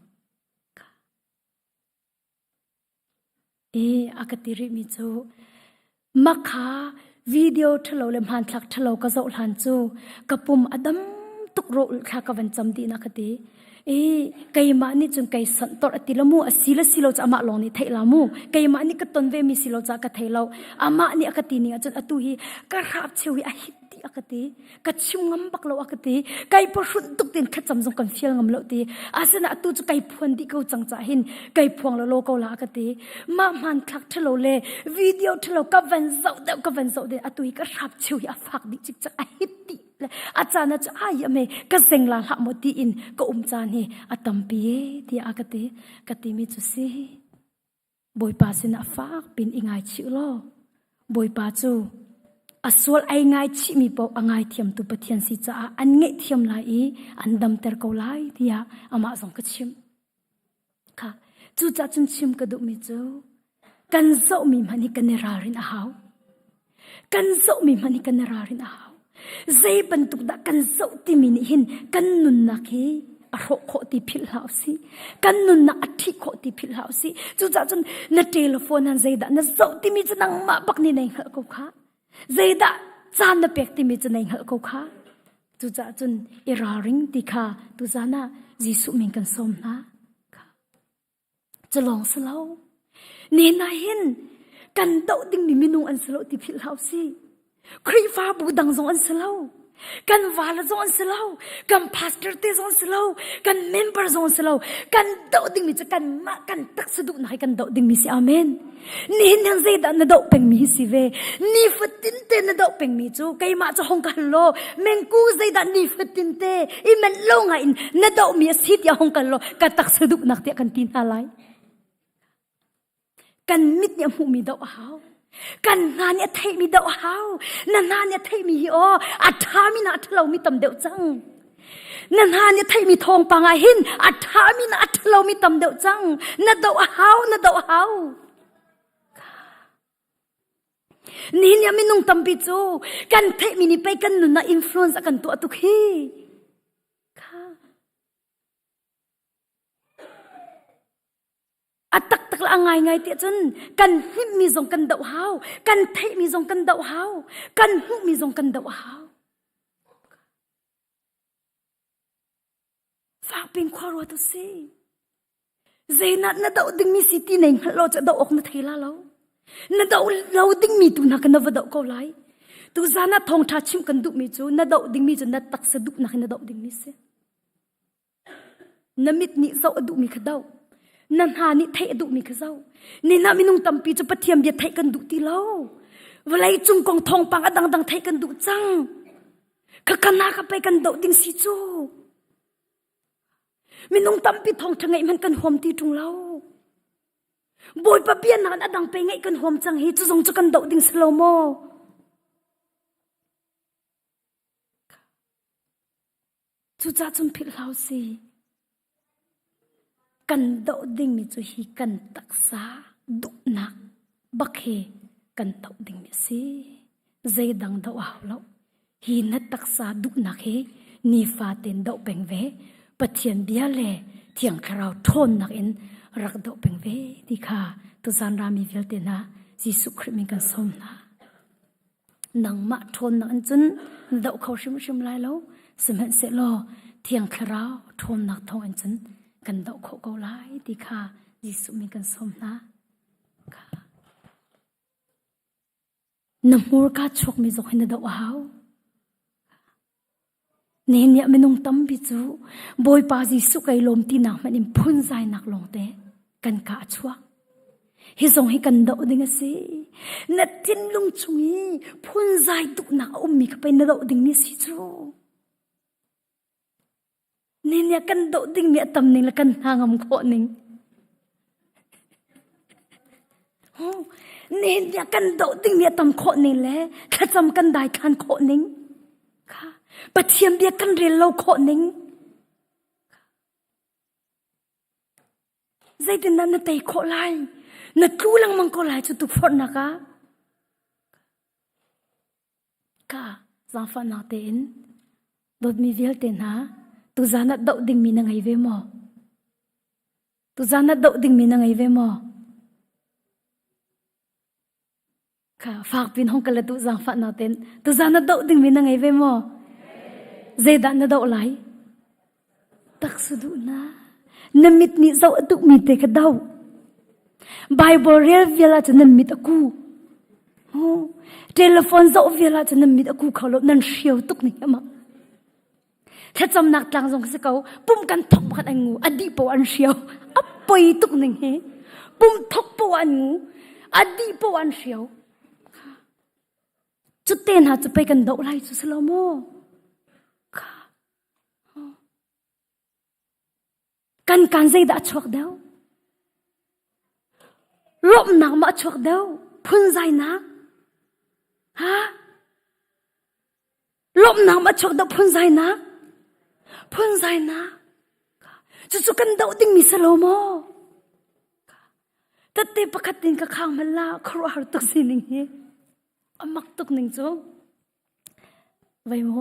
อากติริมีโจมักขาวิดีโอทะเลเลมหันทักทะเลก็จะหลันจูกระปุ่มอดัมตุกโรลข้ากวันจำดีนักตีไกมานี่จนไกสันตอดติละมูสิละสิโลจะอามาลองนี่ไทยละมูไกมานี่ก็ตนเวมีสิโลจะกะไทยเราอามานี่อากตินี่จนอตุฮีกระราบเชวิอหิติอากติกะชิมงำบักเราอากติไกปรุนตุกตินขจำจงกันเฟียลงำเราตีอาสนะอตุจะไกพวนดิเกาจังจะหินไกพวงละโลเกาละอากติมามันทักทะเลเลวิดีโอทะเลก็วันเสาร์เดียวก็วันเสาร์เดียวอตุฮีกระราบเชวิอฟักดิจิกจะอหิติอาจารย์จะอายเมก็เซงลาหะมดีอินก็จานนี่อาตัมปีที่อากติกติมิจุสีบอยปาสินะฟากปินอิงไงชิโลบอยปาจูอสวลไอไงชิมีปออังไงเทียมตุปเทียนสิจ้าอันเงเทียมลายอันดำเตอร์เกาไลที่อามาส่งกชิมค่ะจูจ้าจุนชิมกระดูมิจูกันโซมีมันนี่กันเนรารินอาหาวกันโซมีมันนี่กันเนรารินอาหาวใจบรรทุกดักกันโซติมินิหินกันนุนนักเฮอโรโคติพิลาวสิกันนุนนักอธิโคติพิลาวสิจู่จ้าจนนัดเทเลโฟนนั้นใจดักนัดโซติมิจะนั่งมาบักนี่ในเหกเขาใจดักจานนับเป็กติมิจะในเหกเขาจู่จ้าจนอิราริงติคาตุจานะจิสุมิงกันสมนะจะลองสลาวเนน่าเห็นกันโตดิ้งมินุงอันสลาวติพิลาวสิครีฟ้าบูดังจงอันสลาวกันวาลจงอันสลาวกันพาสเตอร์เตจงอันสลาวกันเมมเบอร์จงอันสลาวกันโตดิ้งมิจะกันมากันตักสะดุนให้กันโตดิ้งมิสิอาเมนนี่ยังใจดันนโตเป็งมิสิเวนี่ฟตินเตนโตเป็งมิจูไกมาจะฮงกันโลเมงกูใจดันนี่ฟตินเตอีมันลงไงนโตมีสิทธิ์ยาฮงกันโลกันตักสะดุนักเตะกันตินอะไรกันมิดเนี่ยมูมีโตหาวกันงานเนี่ยเทมีเดาหาวนาเนี่ยเทมีโออัฐามินาทะเลามีตำเดวจังนาเนี่ยเทมีทองปังอาหินอัฐามินาทะเลามีตำเดวจังนาเดาหาวนี่เนี่ยมีนุ่งตำปิจูกันเทมีนี่ไปกันนุนนะอินฟลูเอนซ์กันตัวตุกฮีอัตักตักละไงเตี้ยจนกันหิมีจงกันเดาหาวกันเทมีจงกันเดาหาวกันหุมีจงกันเดาหาวฝากเป็นความรู้ตัวสิเจนัดน่ะเดาดึงมีสิที่ไหนเราจะเดาออกมาเทล่าเราน่ะเดาเราดึงมีตัวนักกันน่ะว่าเดาเขาไล่ตัวจาน่ะทองทัชิมกันดุมีจูน่ะเดาดึงมีจนน่ะตักสะดุนักน่ะเดาดึงมีเสน่ะมิดนี่เจ้าดุมีขดานันหานี่เทดุมีข้าเจ้านี่นามินุงตัมปีจะปะเทียมเบียดเทกันดุตีเล่าเวลาจุงกองทองปังอดังเทกันดุจังข้ากันนาข้าไปกันดุดิ้งสิจูมินุงตัมปีทองทั้งไงมันกันหอมตีจุงเล่าบอยปะเบียนนานอดังไปไงกันหอมจังเฮจุจงจะกันดุดิ้งสโลโมจุจ้าจนผิดเล่าสิกันโดดิ้งมิจูฮีกันตักษาดุนักบักเฮกันโดดิ้งมิสิใจดังโดเอาแล้วฮีนัดตักษาดุนักเฮนีฟาเต็นโดเป็งเวปะเทียนเบียเลเทียงคราวทนนักเอ็นรักโดเป็งเวดีค่ะตุจานรามีเวลเตนะจิสุคริมิกันสมนะนังมาทนนักจนโดเขาชิมไล่แล้วสมัยเสลอเทียงคราวทนนักทองอันจนกันดอกเขาเกาไล่ดีค่ะยิสุมีกันสมนะค่ะ namur ka chok mi zok hin da wow nen ya menung tam bi chu boy pa ji su kai lom ti na manin phun zai nak long te kan ka chua hi zong hi kan do ding si na tin lung chungi phun zai tu na mi ka pe na do ding mi si chu nen ya kan do ding mi tam ning la kan hangam kho ning nen ya kan do ding mi tam kho ning le kha cham kan dai khan kho ning kha pa thiam bia kan re lo kho ning zai tin na tai kho lai na tu lang mang ko lai chu tu phot na ka za fa na ten dot mi vel ten ha tu zana do ding mi na ngai ve mo tu zana do ding mi na ngai ve mo ka fak pin hong kala tu zang fa na ten tu zana do ding mi na ngai ve mo zai da na do lai tak su du na namit ni zau atu mi te ka dau Bible real vela cha namit aku telephone zau vela cha namit aku khalo nan riau tuk ni amaถ้าจำนักกลางทรงสิเขาปุ่มกันทกกันอันงูอดีปวันเชียวอัปไปตุกหนึ่งเฮปุ่มทกปวันงูอดีปวันเชียวจุดเต้นหาจะไปกันดอกไล่จุดสโลโมกันใจด่าชวกเดียวลบหนักมาชวกเดียวพุ่นใจนักฮะลบหนักมาชวกเดียวพุ่นใจนักพุ่นใจนะจู่ๆกันดาวดิ้งมิสโลโมแต่เตปกัดดิ้งกับข้างมันละครัวหาตุกสิหนึ่งเฮอมักตุกหนึ่งจูไว้โม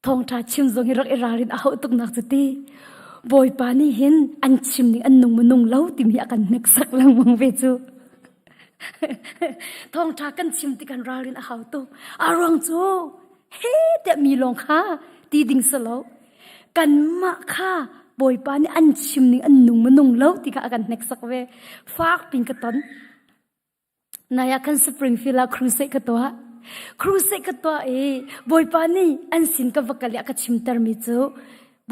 ทองทาชิมจงให้รักเอรารินเอาตุกนักจุตีบอยปานี่เห็นอันชิมนี่อันนุ่งมันนุ่งเล่าติมีอาการนึกสักลังมังเวจูทองทากันชิมติกันรารินเอาตุกอารองจูเฮ้แต่มีลงค่ะตีดิ้งสโลกันมาค่ะบอยปานี่อันชิมนี่อันนุ่งมันนุ่งเล่าติกะอาการนึกสักเวฟากปิงกะตอนนายกันสปริงฟิลาครูเซกตัวครูเซกตัวบอยปานี่อันสินกับวักกะเลียกะชิมตร์มิจู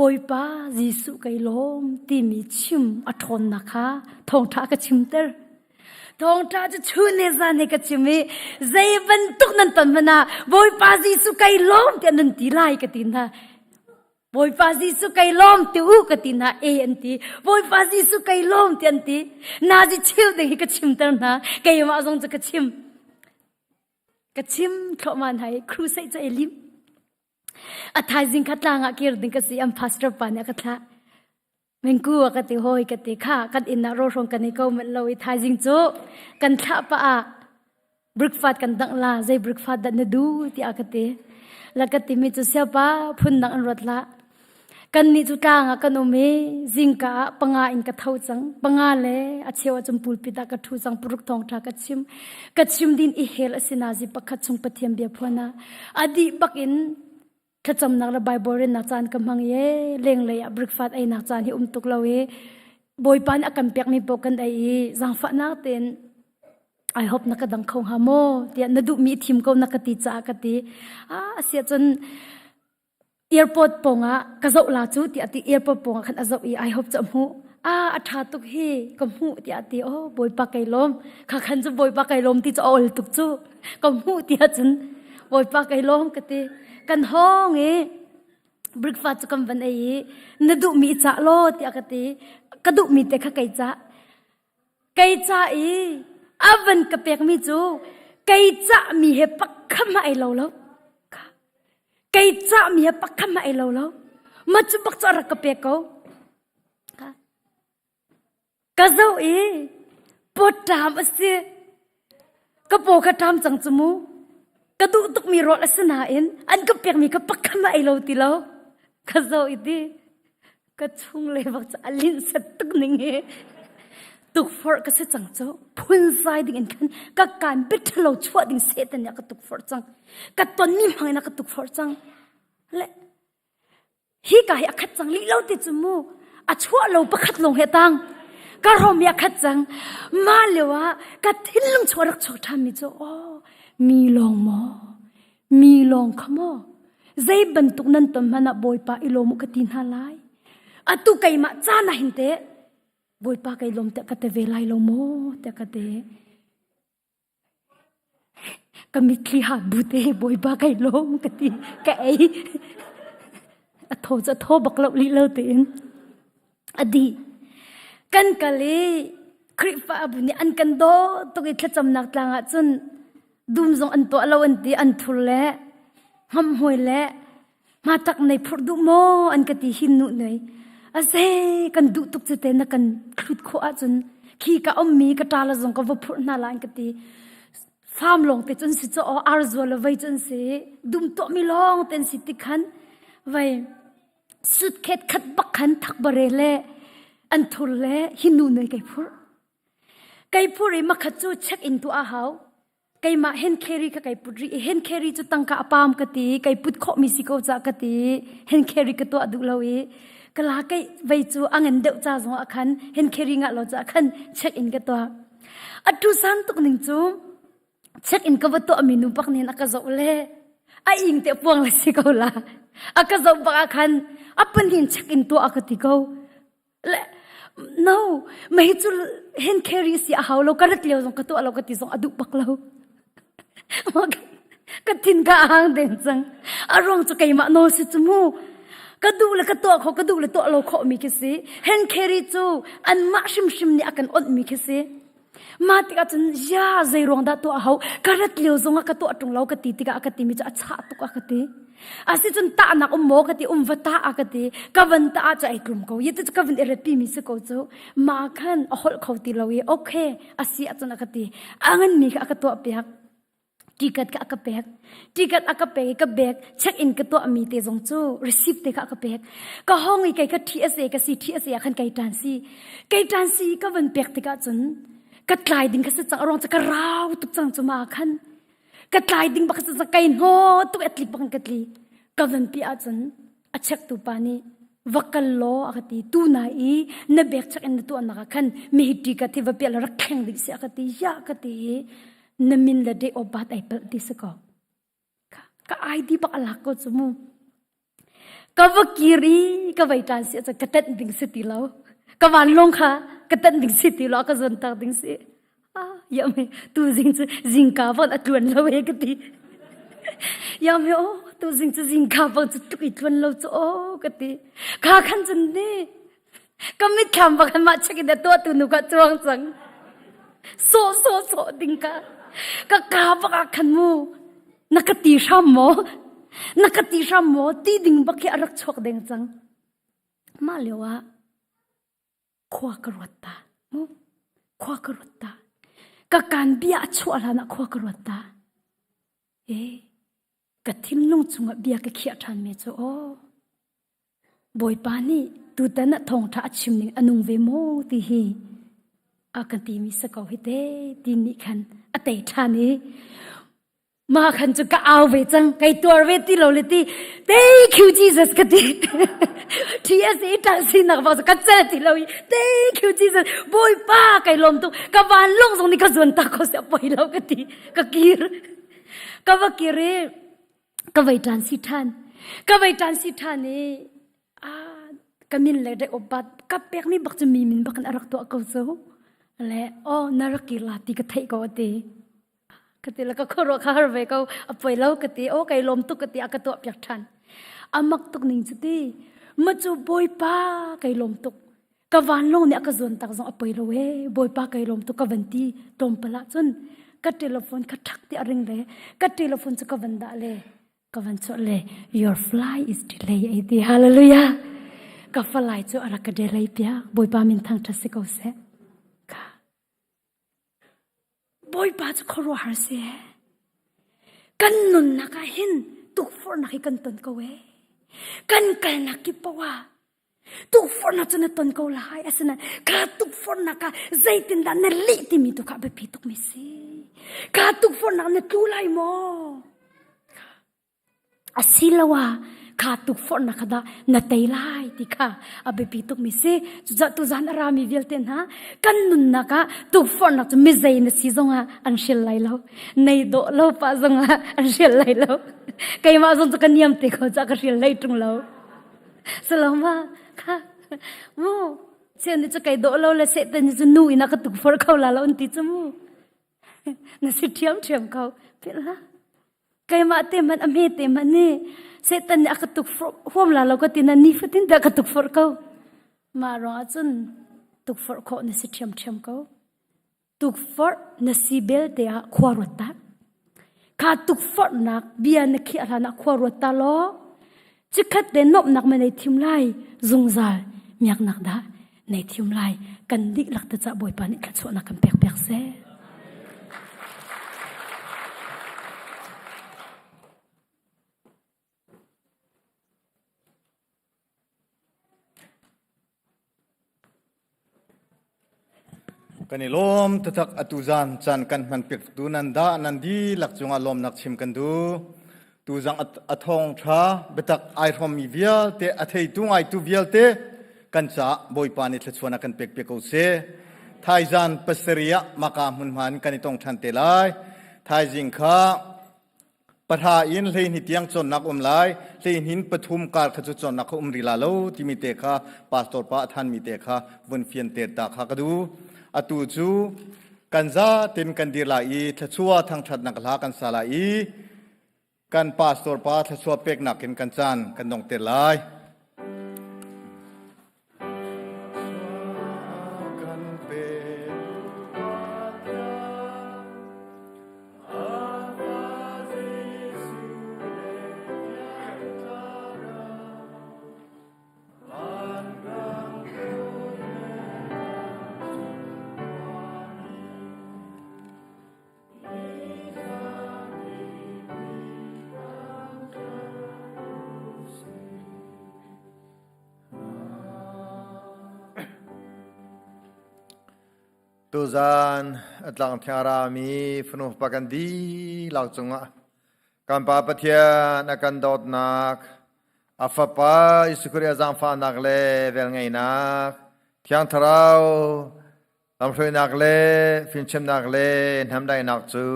บอยปาจิสุไกลมตีมีชิมอทนนะคะทองทากะชิมตร์ทองทาจะชูเนซาเนกะชิมิใจบันตุกนันตันมนาบอยปาจิสุไกลมตีนันตีไลกะตินะบอยปาจิสุไกลมตีอูกะตินะเอันตีบอยปาจิสุไกลมตีอันตีนาจิชิวเดกะชิมตร์นะไกยมาซงจะกะชิมกะชิมทอมันให้ครูใส่ใจลิมอะทายจิงคัตลางะกิรดิงกะสิอัมพาสเตอร์ปานยะกะทะเมงกูกะติโหยกะติค่ะกันอินนะโรรองกันนี่ก็มันลอยทายจิงโจกันทะปะอะบริกฟาดกันดังลาใจบริกฟาดดันดูติอะกะติละกะติมีจุเสียปะพุ่นดังอันรถละกันนี่จุกางะกันโอเมจิงกะปังาอินกะเท่าจังปังาเลอะเชวะจุมปุลปิตากะทูจังปรุกทองทากะชิมดินอิเฮลอสินาจิปะคัดชงปะเทียมเบียพวนะอดีบักอินขจำนักระบายบริเวณนักจานกำมังเย่เลี้ยงเลยบริกฟาดไอ้นักจานที่ตุกเราบอยปานอากันเปียกมีปกันไอ้จังฟ้านักเต้นไอฮอบนักดังเขาหาโมเดียนดูมีทีมเขานักตีจ้ากตีเสียจนเอียร์พอร์ตปงกระจกลาจูที่เอียร์พอร์ตปงขันอาจจะไอฮอบจะมูอัฐาตุกเฮก็มูที่โอ้บอยปากไก่ลมข้าขันจะบอยปากไก่ลมที่จะอลตุกจูก็มูที่จนบอยปากไก่ลมกตีกันห้องบริกฟาจะกำวันนดูมีจ่าโลที่อากติกระดูมีแต่ข้าไก่จ่าอาวันกระเปียกมีจูไก่จ่ามีเหปักขมาไอเราแล้วไก่จ่ามีเหปักขมาไอเราแล้วมาจุบักจ่าระกระเปียกเขากระเจ้าปวดตามเสียกระโปงกระทำจังจมูกกระดูตุกมีรถลักษณะอันก็เปียกมีก็ปักขมาไอเราตีเรากระโจอีดีกระชุ่งเลยบอกจะอลินเสตุกหนึ่งตุกฟอร์ก็เสจังโจพุ่นใจดิ่งกันก็การบิดเราชั่วดิ่งเสตันเนี่ยก็ตุกฟอร์จังก็ตอนนี้พังนะก็ตุกฟอร์จังและฮีกายขัดจังลีเราติดจมูกชั่วเราประคัดลงเหตังก็รอมีขัดจังมาเลยวะก็ทิ้งลงชั่วรักชั่วทำมิโจ มีลองหมอมีลองขโมใจบรรทุกนั้นตมมันบอยปาอิโลมุกตินหาลายอะตุไกมาจานะหินเตบอยปาไกลมเตกะเตเวลายโลโมเตกะเตกมิทลีหาบุเตบอยปาไกลมกะติกะไออะโทจะโทบักลลิเลเตนอดีกันกะเลคริฟาบุนีอันกันโดตุกิทจำนักตางะจนดุมซงอันโตอลาวันตีอันทุเลหำหวยเลมาตักในพรดุโมอันกติหินนุเนยอาเซกันดุตุกจะเตนกันคลุดโคอาจนขี้กะอมมีกะตาละซงกะวพรนาลานกติฟาร์มลงเตจนสิจออาร์ซัวละไว้จนสิดุมโตมีลองเตนสิติคันไว้สุดเข็ดขัดบักขันทักบะเรเลอันทุเลหินนุเนยไกพูไกพูริมาขจูเช็คอินตัวอาหาวไกมาเห็นแครีกับไกปุรีเห็นแครีจะตั้งกะปามกติไกปุดข้อมิสิโกจากติเห็นแครีกับตัวดุลาวีกลาไกไว้จูอังเงินเดวจ้าสงอาคันเห็นแครีงะเราจะคันเช็คอินกับตัวอัดทุสันตุกหนึ่งจูเช็คอินกับตัวมินุปักเนี่ยนักจะอุเล่ไออิงเตปวงละสิโกละอักจะบักอาคันอัปเป็นหินเช็คอินตัวอักติโกและno ไม่จุลเห็นแครีสิอาหาวเราก็รัดเลี้ยวสงกตัวเราก็ติสงอดุปักเราก็ทินกะอ่างเด่นจังอารมณ์จะไกมาโนสิจมูก็ดูเลยก็ตัวเขาก็ดูเลยตัวเราเขามีคิสิเห็นแครีจูอันมาชิมนี่อากันอดมีคิสิมาติกาจนยาใจรองดาตัวเขาก็รัดเลี้ยวสงก็ตัวตรงเราก็ตีติกาอากติมีจะชาตุกอากติอาศัยจนตาหนักโมกติวัตาอากติกวันตาจะไอกลุ่มเขายึดจะกวันเอรปีมิสกูจูมาขันอหลเขาตีเราโอเคอาศัยจนอากติอังนี้ก็อากตัวเปียกtiket ka akapek tiket akapek ka bag check in ka to ami te jong chu receipt te ka akapek ka hongi kai ka TSA ka TSA khan kai tan si ka van pek te ka chun ka tlai ding ka sa chang arong cha ka raw tuk chang chuma khan ka tlai ding ba ka sa kai no tuk atlik ba kan katli ka van pi a chun a check tu pani vakal lo akati tu na I na bag check in tu anaka khan mi hiti ka thi va pe la rakheng ding se akati ya akati namin la de obat ay pel disako ka ID pa alako sumu ka vakiri ka vaitan si sa katan ding city law ka wanlong kha katan ding city law ka zon ta ding si yame tu jing ka van atluan law e kati yame tu jing ka van tu itluan law cho kati ka khan jan ne kamit kham ba kan ma chaki da to tu nu ka chuang chang so ding ka kakaba ka kan mo nakati mo ti ding bakhi arak chok deng chang ma lewa khwa karwata mo khwa karwata ka kan bia chwala na khwa karwata ka thim lung chunga bia ka khia than me cho boy pani tu ta na thong tha achim ning anung ve mo ti hi akan ti mi sa ko hite ti ni khan atei thani ma khan chu ka aw ve chang kai tor ve ti lo le ti thank you Jesus ka ti TSA ta sin na ba ka cha ti lo thank you Jesus boy pa kai lom tu ka van long song ni ka zon ta ko se poi lo ka ti ka kir ka va kire ka vai tan si than ni kamin le de obat ka pek mi bak chu mi min bakan arak to ko so le naraki lati ka thai ko te kati la ka khoro khar ve ko apoi lo kati kai lom tu kati akato pyak than amak tuk ning chuti machu boy pa kai lom tuk ka van long ne ka zon tak zong apoi lo we boy pa kai lom tuk ka vanti tom pala chun ka telephone ka thak ti aring le ka telephone chu ka vanda le ka van cho le your flight is delayed ai ti hallelujah ka flight chu ara ka delay pya boy pa min thang thase ko se boy pa chu khoro har se kan nun na ka hin tuk for na ki kan ton ko we kan kal na ki pawa tuk for na chuna ton ko la hai asana ka tuk for na ka zaitin da na li ti mi to ka be pi tuk mi si ka tuk for na tu lai mo asilawa ขาตุกฝนนะคดานาเตยไลติค่ะอาเบปีตุกมิเซจุจัตุจานอารามีเวลเตนฮะกันนุนนักะตุกฝนนักจะมิเซนซีซงะอันเชลไลโลในโดโลปาซงะอันเชลไลโลใครมาซงจะกันยามเตะเขาจะกันเชลไลตรงโลสลามาค่ะมูเสียนี่จะใครโดโลและเสตันจะนู่นนักตุกฝนเขาลาลอนติจมูนั่นสิเทียมเขาเป็นละใครมาเต็มมันอเมเต็มมันนี่เสตันอยากตุกหัวมลาเราก็ตินันนี่ฟัตินเด็กตุกฝนเขามารอจนตุกฝนเขานั่นสิเทียมเขาตุกฝนนั่นสิเบลเตียขวารวตาข้าตุกฝนนักเบียนนักขี้อะไรนักขวารวตาล้อจะคัดเดนนบนักมันในทีมไล่ซงซาลมียกนักดาในทีมไล่กันดิกหลักตะจะบ่อยปานิขัดสวนักกันเปียกเซ่กันนี่ลมตะทักอตุจานจันกันมันเปียกดูนันดานันดีหลักจงอารมณ์นักชิมกันดูตูจังอทองชาเบตักไอรอมมีเวียเตอเทยตุงไอตูเวียเตกันจะบอยปานิทชวนักกันเปียกเอาเสไทยจันปัสเรียมากามุนมันกันนี่ต้องทันเตลายไทยจิงข้าปะทาอินเลนิตยังจนนักไลเลนินปฐุมการขจุจนนักริลาโลที่มีเตค่ะปาสตอร์ปะท่านมีเตค่ะวันเฟียนเตตาค่ะกดูอตูจูกันซาเต็มกันดีลาอีทชัวทั้งชัดนักลากันสาลาอีกันปาสตอร์ปาทชัวเป็กนักกันจันกันดงเตลายตูจานอัตลังเทียรามีฟนุปกันดีหลักจงะกันปาปะเทียนักกันดอดนักอาฟปาอิสุครียจังฟานักเลเวลไงนักเทียงทราวลำช่วยนักเลฟินเชมนักเลทำได้นักจู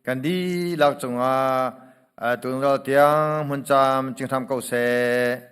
กันดีหลักจงะตุนเราเตียงมุนจามจึงทำเกษตร